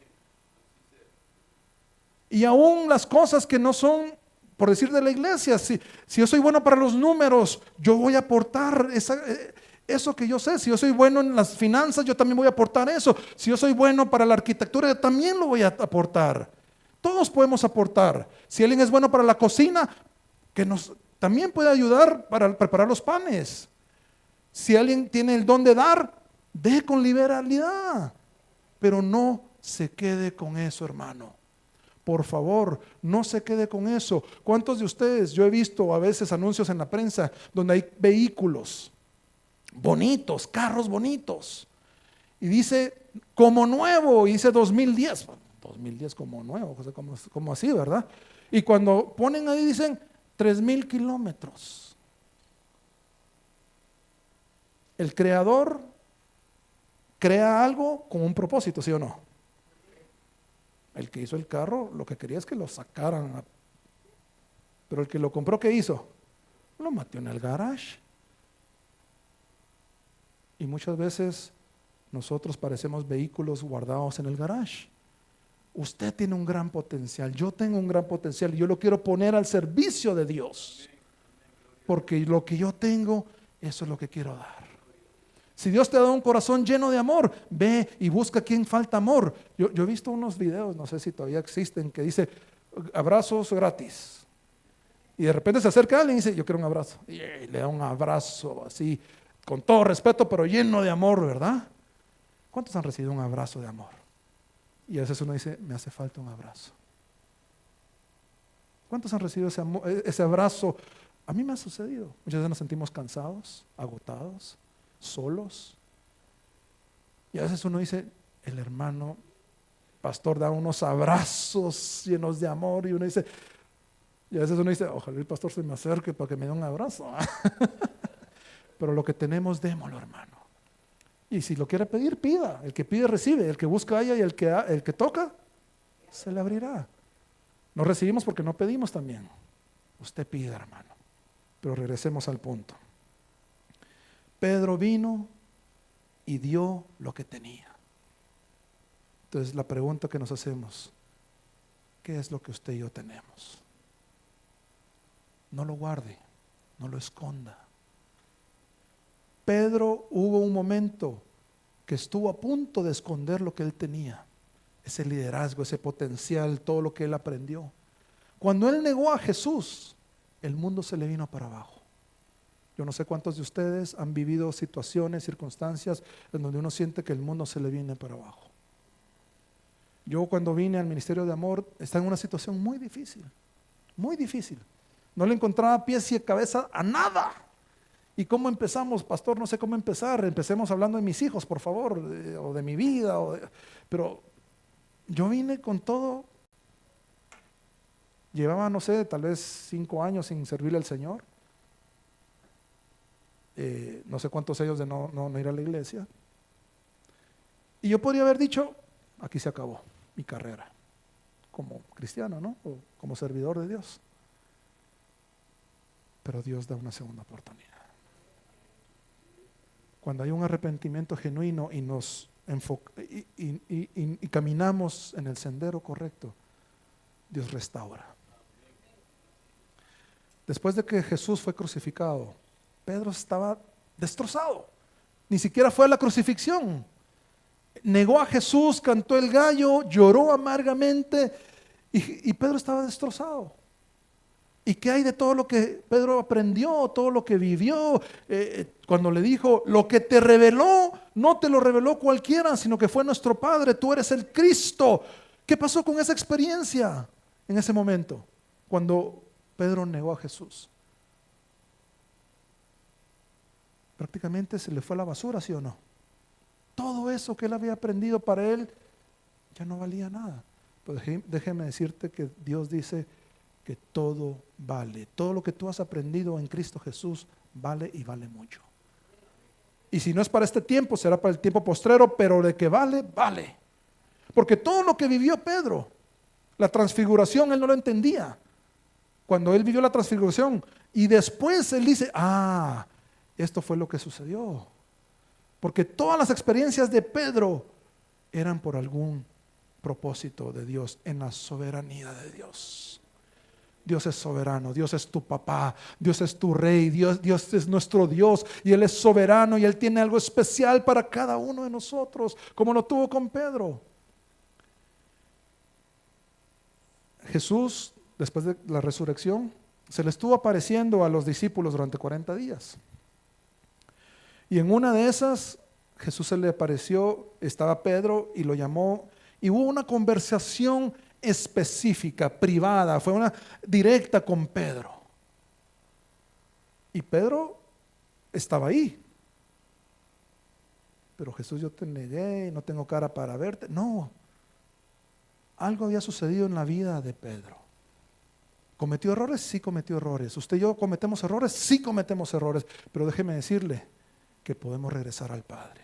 Y aún las cosas que no son, por decir de la iglesia, si yo soy bueno para los números, yo voy a aportar eso que yo sé. Si yo soy bueno en las finanzas, yo también voy a aportar eso. Si yo soy bueno para la arquitectura, yo también lo voy a aportar. Todos podemos aportar. Si alguien es bueno para la cocina, también puede ayudar para preparar los panes. Si alguien tiene el don de dar, dé con liberalidad. Pero no se quede con eso, hermano. Por favor, no se quede con eso. ¿Cuántos de ustedes, yo he visto a veces anuncios en la prensa donde hay vehículos bonitos, carros bonitos, y dice como nuevo, y dice 2010, 2010 como nuevo, o sea, como así, ¿verdad? Y cuando ponen ahí dicen 3,000 kilómetros. El creador crea algo con un propósito, ¿sí o no? El que hizo el carro lo que quería es que lo sacaran, pero el que lo compró, ¿qué hizo? Lo metió en el garage. Y muchas veces nosotros parecemos vehículos guardados en el garage. Usted tiene un gran potencial, yo tengo un gran potencial y yo lo quiero poner al servicio de Dios, porque lo que yo tengo, eso es lo que quiero dar. Si Dios te ha dado un corazón lleno de amor, ve y busca a quien falta amor. Yo he visto unos videos, no sé si todavía existen, que dice abrazos gratis. Y de repente se acerca alguien y dice, yo quiero un abrazo. Y le da un abrazo así, con todo respeto, pero lleno de amor, ¿verdad? ¿Cuántos han recibido un abrazo de amor? Y a veces uno dice, me hace falta un abrazo. ¿Cuántos han recibido ese abrazo? A mí me ha sucedido. Muchas veces nos sentimos cansados, agotados, solos. Y a veces uno dice, el hermano pastor da unos abrazos llenos de amor, y a veces uno dice, ojalá el pastor se me acerque para que me dé un abrazo. Pero lo que tenemos, démoslo, hermano. Y si lo quiere pedir, pida. El que pide, recibe. El que busca, halla, y el que toca, se le abrirá. No recibimos porque no pedimos también. Usted pide, hermano. Pero regresemos al punto. Pedro vino y dio lo que tenía. Entonces la pregunta que nos hacemos, ¿qué es lo que usted y yo tenemos? No lo guarde, no lo esconda. Pedro hubo un momento que estuvo a punto de esconder lo que él tenía, ese liderazgo, ese potencial, todo lo que él aprendió. Cuando él negó a Jesús, el mundo se le vino para abajo. Yo no sé cuántos de ustedes han vivido situaciones, circunstancias en donde uno siente que el mundo se le viene para abajo. Yo cuando vine al Ministerio de Amor estaba en una situación muy difícil, muy difícil. No le encontraba pies y cabeza a nada. ¿Y cómo empezamos, pastor? No sé cómo empezar. Empecemos hablando de mis hijos, por favor, o de mi vida. Pero yo vine con todo. Llevaba, no sé, tal vez 5 años sin servirle al Señor. No sé cuántos años de no ir a la iglesia. Y yo podría haber dicho, aquí se acabó mi carrera como cristiano, ¿no? O como servidor de Dios. Pero Dios da una segunda oportunidad. Cuando hay un arrepentimiento genuino y nos y caminamos en el sendero correcto, Dios restaura. Después de que Jesús fue crucificado, Pedro estaba destrozado. Ni siquiera fue a la crucifixión. Negó a Jesús, cantó el gallo, lloró amargamente y Pedro estaba destrozado. ¿Y qué hay de todo lo que Pedro aprendió, todo lo que vivió? Cuando le dijo, lo que te reveló, no te lo reveló cualquiera, sino que fue nuestro Padre, tú eres el Cristo. ¿Qué pasó con esa experiencia en ese momento? Cuando Pedro negó a Jesús. Prácticamente se le fue a la basura, ¿sí o no? Todo eso que él había aprendido para él ya no valía nada. Pues déjeme decirte que Dios dice que todo vale. Todo lo que tú has aprendido en Cristo Jesús vale y vale mucho. Y si no es para este tiempo, será para el tiempo postrero, pero de que vale, vale. Porque todo lo que vivió Pedro, la transfiguración, él no lo entendía. Cuando él vivió la transfiguración y después él dice, esto fue lo que sucedió. Porque todas las experiencias de Pedro eran por algún propósito de Dios, en la soberanía de Dios. Dios es soberano, Dios es tu papá, Dios es tu rey, Dios es nuestro Dios y Él es soberano y Él tiene algo especial para cada uno de nosotros, como lo tuvo con Pedro. Jesús, después de la resurrección, se le estuvo apareciendo a los discípulos durante 40 días. Y en una de esas, Jesús se le apareció, estaba Pedro y lo llamó y hubo una conversación específica, privada, fue una directa con Pedro. Y Pedro estaba ahí. Pero Jesús, yo te negué, no tengo cara para verte. No, algo había sucedido en la vida de Pedro. ¿Cometió errores? Sí cometió errores. ¿Usted y yo cometemos errores? Sí cometemos errores. Pero déjeme decirle que podemos regresar al Padre.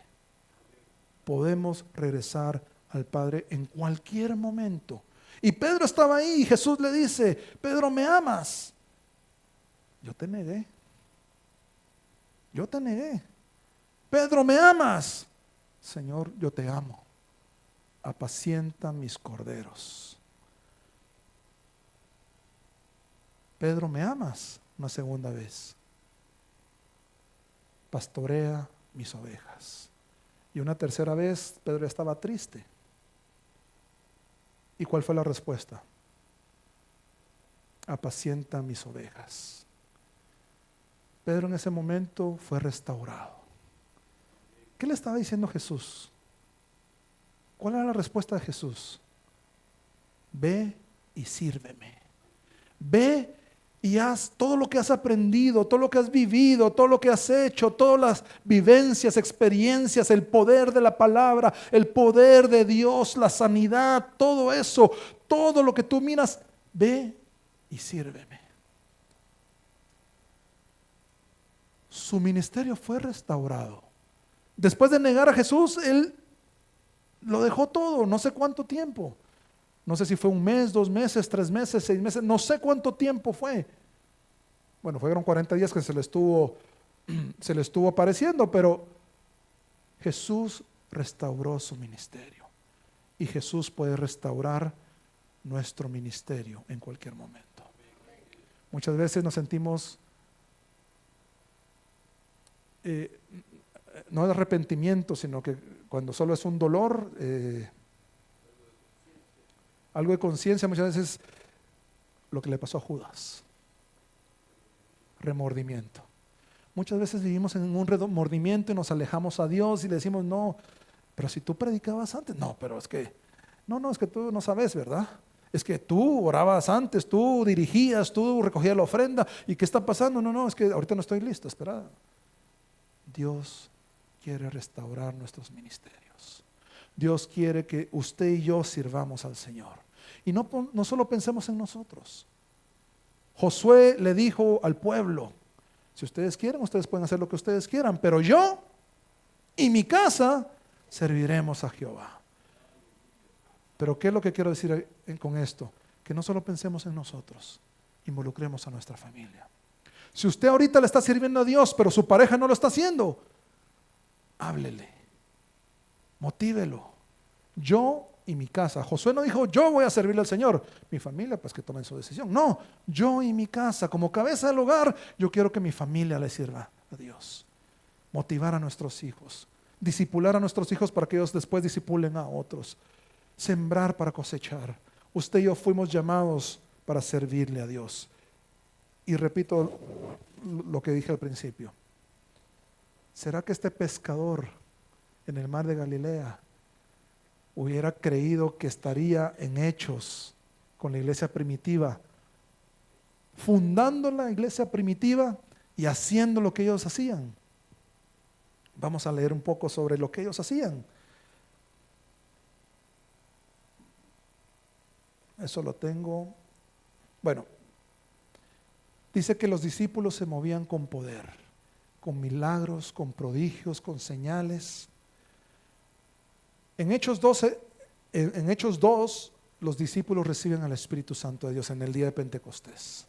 Podemos regresar al Padre en cualquier momento. Y Pedro estaba ahí y Jesús le dice, Pedro, ¿me amas? Yo te negué. Yo te negué. Pedro, ¿me amas? Señor, yo te amo. Apacienta mis corderos. Pedro, ¿me amas? Una segunda vez. Pastorea mis ovejas. Y una tercera vez, Pedro estaba triste. ¿Y cuál fue la respuesta? Apacienta mis ovejas. Pedro en ese momento fue restaurado. ¿Qué le estaba diciendo Jesús? ¿Cuál era la respuesta de Jesús? Ve y sírveme. Ve y haz todo lo que has aprendido, todo lo que has vivido, todo lo que has hecho, todas las vivencias, experiencias, el poder de la palabra, el poder de Dios, la sanidad, todo eso, todo lo que tú miras, ve y sírveme. Su ministerio fue restaurado. Después de negar a Jesús, él lo dejó todo, no sé cuánto tiempo. No sé si fue 1 mes, 2 meses, 3 meses, 6 meses, no sé cuánto tiempo fue. Bueno, fueron 40 días que se le estuvo apareciendo, pero Jesús restauró su ministerio. Y Jesús puede restaurar nuestro ministerio en cualquier momento. Muchas veces nos sentimos, no de arrepentimiento, sino que cuando solo es un dolor, algo de conciencia, muchas veces lo que le pasó a Judas, remordimiento. Muchas veces vivimos en un remordimiento y nos alejamos a Dios y le decimos, no, pero si tú predicabas antes, no, pero es que, no, es que tú no sabes, ¿verdad? Es que tú orabas antes, tú dirigías, tú recogías la ofrenda, ¿y qué está pasando? No, es que ahorita no estoy listo, espera. Dios quiere restaurar nuestros ministerios. Dios quiere que usted y yo sirvamos al Señor. Y no solo pensemos en nosotros. Josué le dijo al pueblo, si ustedes quieren, ustedes pueden hacer lo que ustedes quieran, pero yo y mi casa serviremos a Jehová. Pero ¿qué es lo que quiero decir con esto? Que no solo pensemos en nosotros, involucremos a nuestra familia. Si usted ahorita le está sirviendo a Dios, pero su pareja no lo está haciendo, háblele, motívelo. Yo y mi casa. Josué no dijo, yo voy a servirle al Señor. Mi familia, pues que tomen su decisión. No, yo y mi casa, como cabeza del hogar, yo quiero que mi familia le sirva a Dios. Motivar a nuestros hijos, discipular a nuestros hijos para que ellos después discipulen a otros. Sembrar para cosechar. Usted y yo fuimos llamados para servirle a Dios. Y repito lo que dije al principio. ¿Será que este pescador en el mar de Galilea hubiera creído que estaría en Hechos con la iglesia primitiva, fundando la iglesia primitiva y haciendo lo que ellos hacían? Vamos a leer un poco sobre lo que ellos hacían. Eso lo tengo. Bueno, dice que los discípulos se movían con poder, con milagros, con prodigios, con señales. En Hechos 2, los discípulos reciben al Espíritu Santo de Dios en el día de Pentecostés.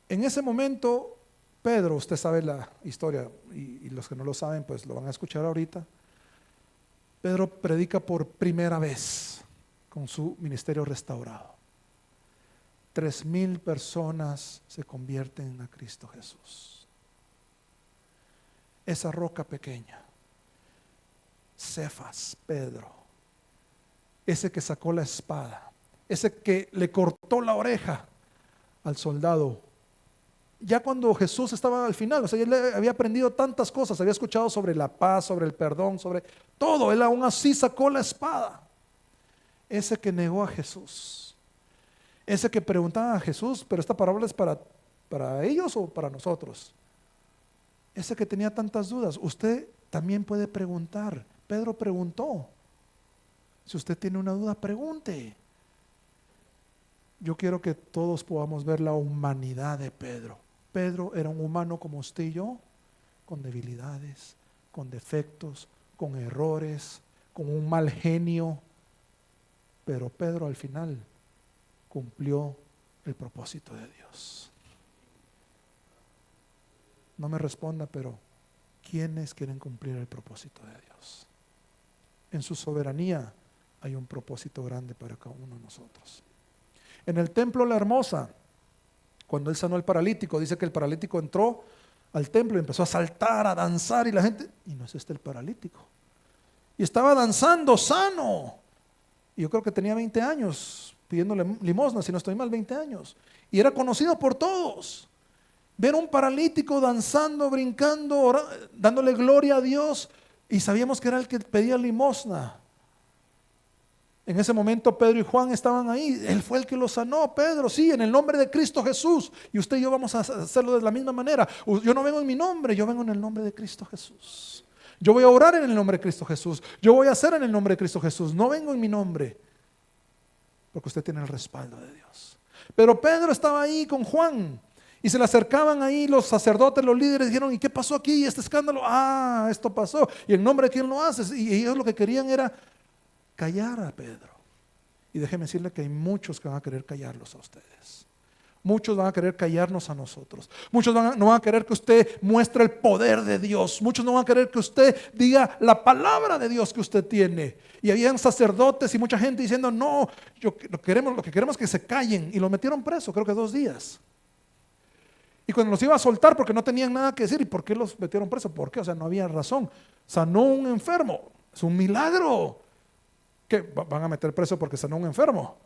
En ese momento, Pedro, usted sabe la historia, y los que no lo saben, pues lo van a escuchar ahorita. Pedro predica por primera vez con su ministerio restaurado. 3,000 personas se convierten a Cristo Jesús. Esa roca pequeña, Cefas, Pedro, ese que sacó la espada, ese que le cortó la oreja al soldado, ya cuando Jesús estaba al final, o sea, él había aprendido tantas cosas, había escuchado sobre la paz, sobre el perdón, sobre todo, él aún así sacó la espada. Ese que negó a Jesús, ese que preguntaba a Jesús, pero esta parábola es para ellos o para nosotros. Ese que tenía tantas dudas, usted también puede preguntar. Pedro preguntó. Si usted tiene una duda, pregunte. Yo quiero que todos podamos ver la humanidad de Pedro. Pedro era un humano como usted y yo, con debilidades, con defectos, con errores, con un mal genio. Pero Pedro al final cumplió el propósito de Dios. No me responda, pero ¿quiénes quieren cumplir el propósito de Dios? En su soberanía hay un propósito grande para cada uno de nosotros. En el templo La Hermosa, cuando él sanó al paralítico, dice que el paralítico entró al templo y empezó a saltar, a danzar, y la gente, y no es este el paralítico. Y estaba danzando sano. Y yo creo que tenía 20 años, pidiéndole limosna, si no estoy mal, 20 años. Y era conocido por todos. Ver un paralítico danzando, brincando, dándole gloria a Dios, y sabíamos que era el que pedía limosna. En ese momento Pedro y Juan estaban ahí. Él fue el que lo sanó, Pedro, sí, en el nombre de Cristo Jesús. Y usted y yo vamos a hacerlo de la misma manera. Yo no vengo en mi nombre, yo vengo en el nombre de Cristo Jesús. Yo voy a orar en el nombre de Cristo Jesús. Yo voy a hacer en el nombre de Cristo Jesús. No vengo en mi nombre, porque usted tiene el respaldo de Dios. Pero Pedro estaba ahí con Juan. Y se le acercaban ahí los sacerdotes, los líderes, dijeron, ¿y qué pasó aquí? ¿Este escándalo? Ah, esto pasó. ¿Y el nombre de quién lo haces? Y ellos lo que querían era callar a Pedro. Y déjeme decirle que hay muchos que van a querer callarlos a ustedes. Muchos van a querer callarnos a nosotros. Muchos no van a querer que usted muestre el poder de Dios. Muchos no van a querer que usted diga la palabra de Dios que usted tiene. Y habían sacerdotes y mucha gente diciendo, no, lo que queremos es que se callen. Y lo metieron preso, creo que 2 días. Y cuando los iba a soltar porque no tenían nada que decir, ¿y por qué los metieron preso? ¿Por qué? O sea, no había razón. sanó un enfermo. Es un milagro. ¿Qué? ¿Van a meter preso porque sanó un enfermo?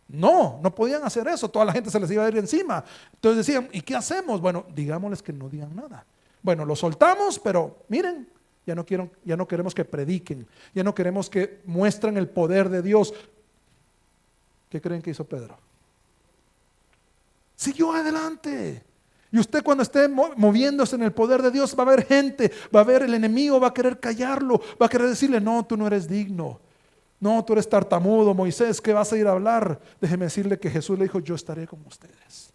No, no podían hacer eso. Toda la gente se les iba a ir encima. Entonces decían, ¿y qué hacemos? Bueno, digámosles que no digan nada. Bueno, lo soltamos, pero miren, ya no queremos que prediquen, ya no queremos que muestren el poder de Dios. ¿Qué creen que hizo Pedro? Siguió adelante. Y usted, cuando esté moviéndose en el poder de Dios, va a haber gente, va a haber el enemigo, va a querer callarlo, va a querer decirle, no, tú no eres digno. No, tú eres tartamudo, Moisés, ¿qué vas a ir a hablar? Déjeme decirle que Jesús le dijo, yo estaré con ustedes.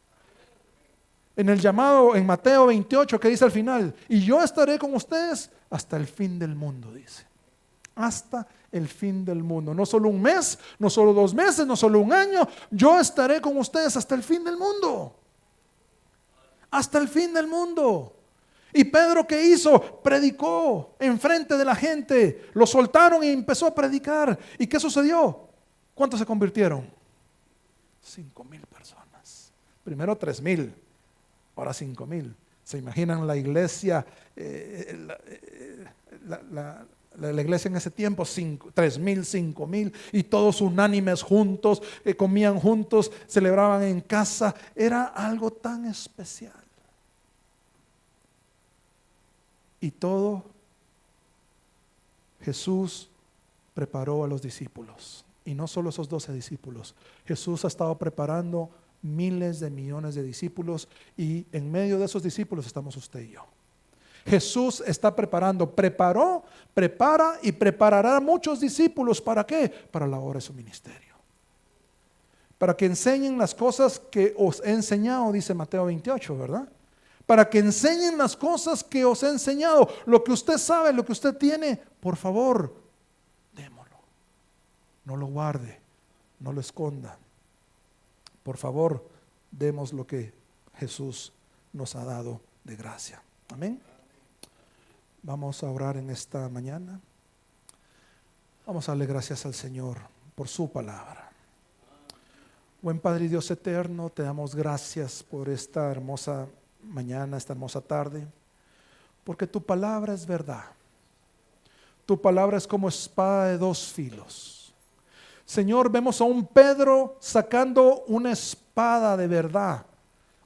En el llamado, en Mateo 28, que dice al final, y yo estaré con ustedes hasta el fin del mundo, dice. Hasta el fin del mundo. No solo un mes, no solo 2 meses, no solo un año. Yo estaré con ustedes hasta el fin del mundo. Hasta el fin del mundo. ¿Y Pedro qué hizo? Predicó enfrente de la gente. Lo soltaron y empezó a predicar. ¿Y qué sucedió? ¿Cuántos se convirtieron? 5,000 personas. Primero 3,000, ahora 5,000. ¿Se imaginan la iglesia? La iglesia en ese tiempo, 3,000, 5,000, y todos unánimes juntos, comían juntos, celebraban en casa. Era algo tan especial. Y todo Jesús preparó a los discípulos. Y no solo esos 12 discípulos. Jesús ha estado preparando miles de millones de discípulos, y en medio de esos discípulos estamos usted y yo. Jesús está preparó, prepara y preparará muchos discípulos. ¿Para qué? Para la obra de su ministerio. Para que enseñen las cosas que os he enseñado, dice Mateo 28, ¿verdad? Para que enseñen las cosas que os he enseñado. Lo que usted sabe, lo que usted tiene, por favor, démoslo. No lo guarde, no lo esconda. Por favor, demos lo que Jesús nos ha dado de gracia. Amén. Vamos a orar en esta mañana. Vamos a darle gracias al Señor por su palabra. Buen Padre y Dios eterno, te damos gracias por esta hermosa mañana, esta hermosa tarde, porque tu palabra es verdad. Tu palabra es como espada de 2 filos. Señor, vemos a un Pedro sacando una espada de verdad,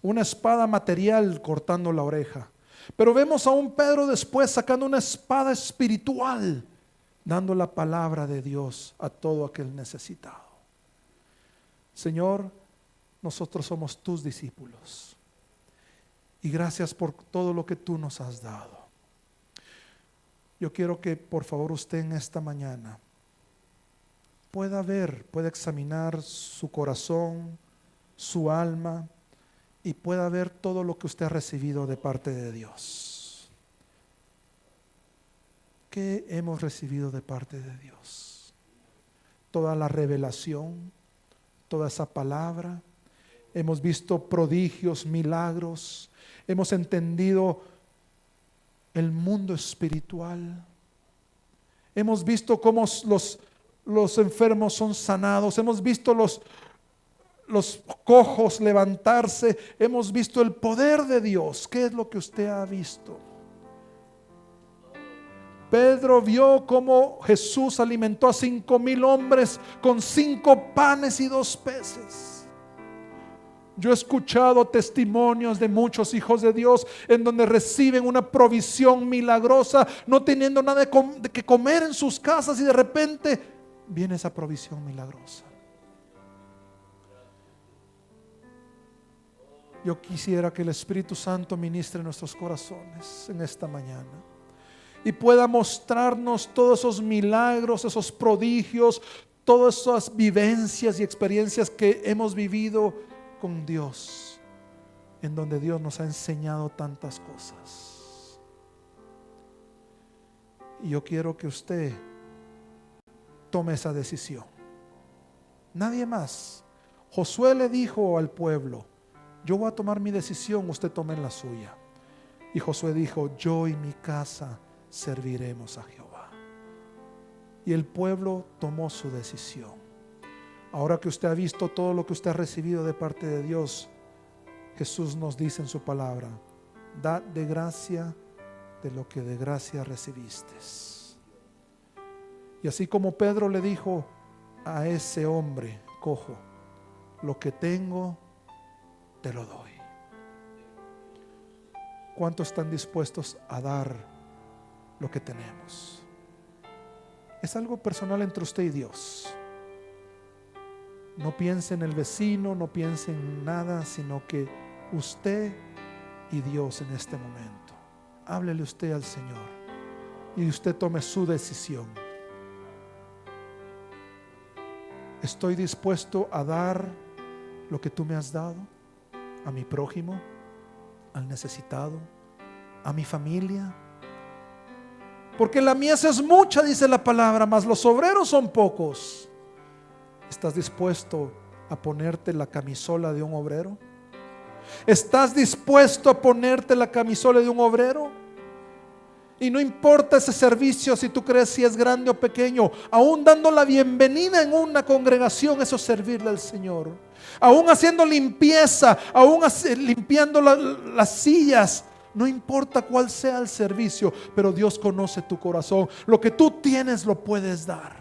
una espada material cortando la oreja. Pero vemos a un Pedro después sacando una espada espiritual, dando la palabra de Dios a todo aquel necesitado. Señor, nosotros somos tus discípulos. Y gracias por todo lo que tú nos has dado. Yo quiero que por favor usted en esta mañana pueda examinar su corazón, su alma, y pueda ver todo lo que usted ha recibido de parte de Dios. ¿Qué hemos recibido de parte de Dios? Toda la revelación, toda esa palabra. Hemos visto prodigios, milagros. Hemos entendido el mundo espiritual. Hemos visto cómo los enfermos son sanados. Hemos visto los cojos levantarse. Hemos visto el poder de Dios. ¿Qué es lo que usted ha visto? Pedro vio cómo Jesús alimentó a 5,000 hombres con 5 panes y 2 peces. Yo he escuchado testimonios de muchos hijos de Dios en donde reciben una provisión milagrosa, no teniendo nada de que comer en sus casas, y de repente viene esa provisión milagrosa. Yo quisiera que el Espíritu Santo ministre en nuestros corazones en esta mañana y pueda mostrarnos todos esos milagros, esos prodigios, todas esas vivencias y experiencias que hemos vivido con Dios, en donde Dios nos ha enseñado tantas cosas. Y yo quiero que usted tome esa decisión. Nadie más. Josué le dijo al pueblo: yo voy a tomar mi decisión, usted tome la suya. Y Josué dijo: yo y mi casa serviremos a Jehová. Y el pueblo tomó su decisión. Ahora que usted ha visto todo lo que usted ha recibido de parte de Dios, Jesús nos dice en su palabra: da de gracia de lo que de gracia recibiste. Y así como Pedro le dijo a ese hombre cojo, lo que tengo te lo doy. ¿Cuántos están dispuestos a dar lo que tenemos? Es algo personal entre usted y Dios. No piense en el vecino, no piense en nada, sino que usted y Dios en este momento. Háblele usted al Señor y usted tome su decisión. Estoy dispuesto a dar lo que tú me has dado a mi prójimo, al necesitado, a mi familia. Porque la mies es mucha, dice la palabra, mas los obreros son pocos. ¿Estás dispuesto a ponerte la camisola de un obrero? ¿Estás dispuesto a ponerte la camisola de un obrero? Y no importa ese servicio, si tú crees si es grande o pequeño, aún dando la bienvenida en una congregación, eso es servirle al Señor. Aún haciendo limpieza, aún limpiando las sillas, no importa cuál sea el servicio, pero Dios conoce tu corazón. Lo que tú tienes lo puedes dar.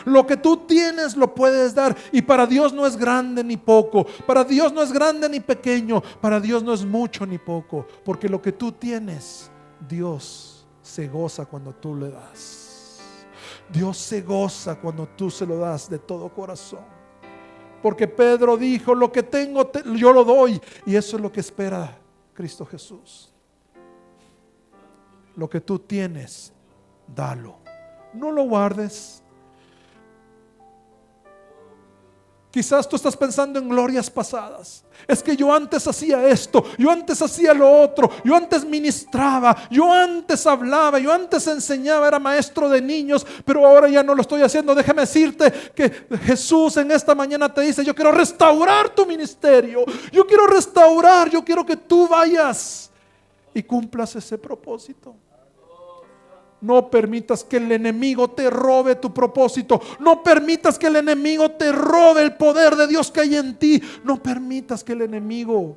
Lo que tú tienes lo puedes dar. Y para Dios no es grande ni poco. Para Dios no es grande ni pequeño. Para Dios no es mucho ni poco. Porque lo que tú tienes, Dios se goza cuando tú le das. Dios se goza cuando tú se lo das de todo corazón. Porque Pedro dijo, lo que tengo yo lo doy. Y eso es lo que espera Cristo Jesús. Lo que tú tienes, dalo. No lo guardes. Quizás tú estás pensando en glorias pasadas. Es que yo antes hacía esto, yo antes hacía lo otro, yo antes ministraba, yo antes hablaba, yo antes enseñaba, era maestro de niños, pero ahora ya no lo estoy haciendo. Déjame decirte que Jesús en esta mañana te dice, yo quiero restaurar tu ministerio, yo quiero restaurar, yo quiero que tú vayas y cumplas ese propósito. No permitas que el enemigo te robe tu propósito. No permitas que el enemigo te robe el poder de Dios que hay en ti. No permitas que el enemigo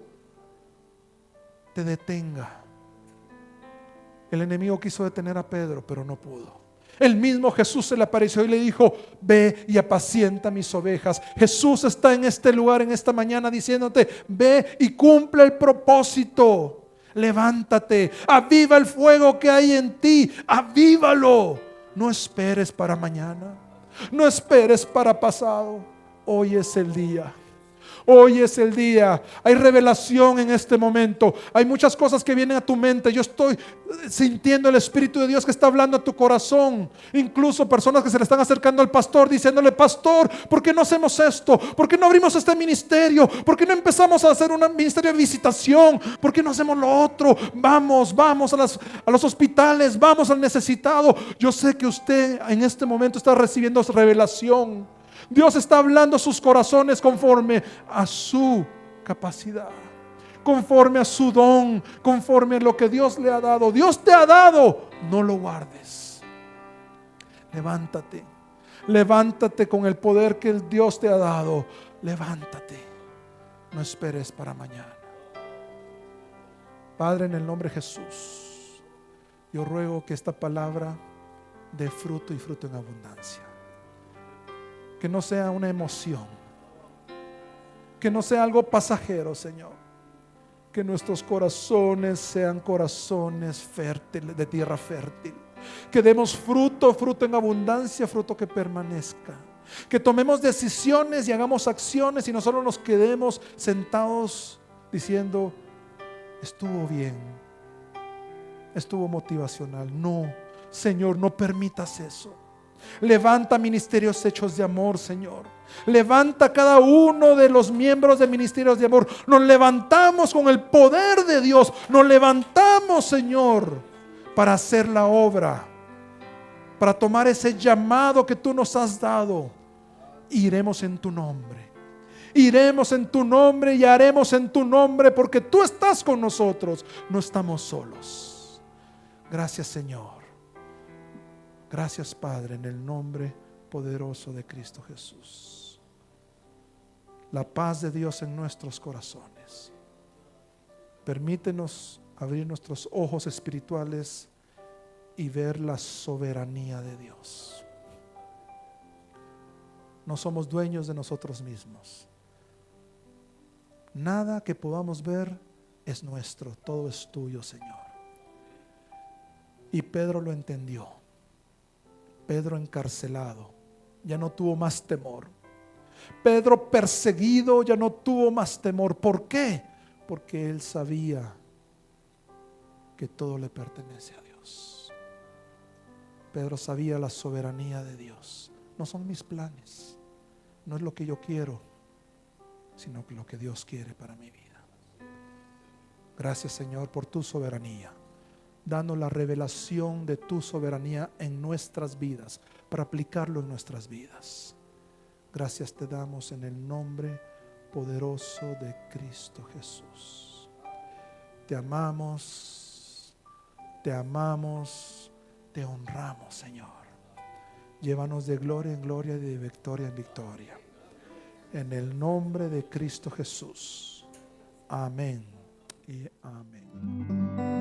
te detenga. El enemigo quiso detener a Pedro, pero no pudo. El mismo Jesús se le apareció y le dijo, ve y apacienta mis ovejas. Jesús está en este lugar en esta mañana diciéndote, ve y cumple el propósito. Levántate, aviva el fuego que hay en ti, avívalo. No esperes para mañana, no esperes para pasado. Hoy es el día. Hoy es el día. Hay revelación en este momento. Hay muchas cosas que vienen a tu mente. Yo estoy sintiendo el Espíritu de Dios que está hablando a tu corazón. Incluso personas que se le están acercando al pastor diciéndole, pastor, ¿por qué no hacemos esto? ¿Por qué no abrimos este ministerio? ¿Por qué no empezamos a hacer un ministerio de visitación? ¿Por qué no hacemos lo otro? Vamos a los hospitales, vamos al necesitado. Yo sé que usted en este momento está recibiendo revelación. Dios está hablando a sus corazones conforme a su capacidad, conforme a su don, conforme a lo que Dios le ha dado. Dios te ha dado, no lo guardes. Levántate, levántate con el poder que el Dios te ha dado. Levántate, no esperes para mañana. Padre, en el nombre de Jesús, yo ruego que esta palabra dé fruto y fruto en abundancia. Que no sea una emoción, que no sea algo pasajero, Señor. Que nuestros corazones sean corazones fértiles, de tierra fértil. Que demos fruto, fruto en abundancia, fruto que permanezca. Que tomemos decisiones y hagamos acciones y no solo nos quedemos sentados diciendo, estuvo bien, estuvo motivacional. No, Señor, no permitas eso. Levanta ministerios hechos de amor, Señor. Levanta cada uno de los miembros de ministerios de amor. Nos levantamos con el poder de Dios. Nos levantamos, Señor, para hacer la obra, para tomar ese llamado que tú nos has dado. Iremos en tu nombre. Iremos en tu nombre y haremos en tu nombre, porque tú estás con nosotros. No estamos solos. Gracias, Señor. Gracias, Padre, en el nombre poderoso de Cristo Jesús. La paz de Dios en nuestros corazones. Permítenos abrir nuestros ojos espirituales y ver la soberanía de Dios. No somos dueños de nosotros mismos. Nada que podamos ver es nuestro, todo es tuyo, Señor. Y Pedro lo entendió. Pedro encarcelado, ya no tuvo más temor. Pedro perseguido, ya no tuvo más temor. ¿Por qué? Porque él sabía que todo le pertenece a Dios. Pedro sabía la soberanía de Dios. No son mis planes, no es lo que yo quiero, sino lo que Dios quiere para mi vida. Gracias, Señor, por tu soberanía. Danos la revelación de tu soberanía en nuestras vidas, para aplicarlo en nuestras vidas. Gracias te damos en el nombre poderoso de Cristo Jesús. Te amamos, te honramos, Señor. Llévanos de gloria en gloria y de victoria en victoria. En el nombre de Cristo Jesús. Amén y amén.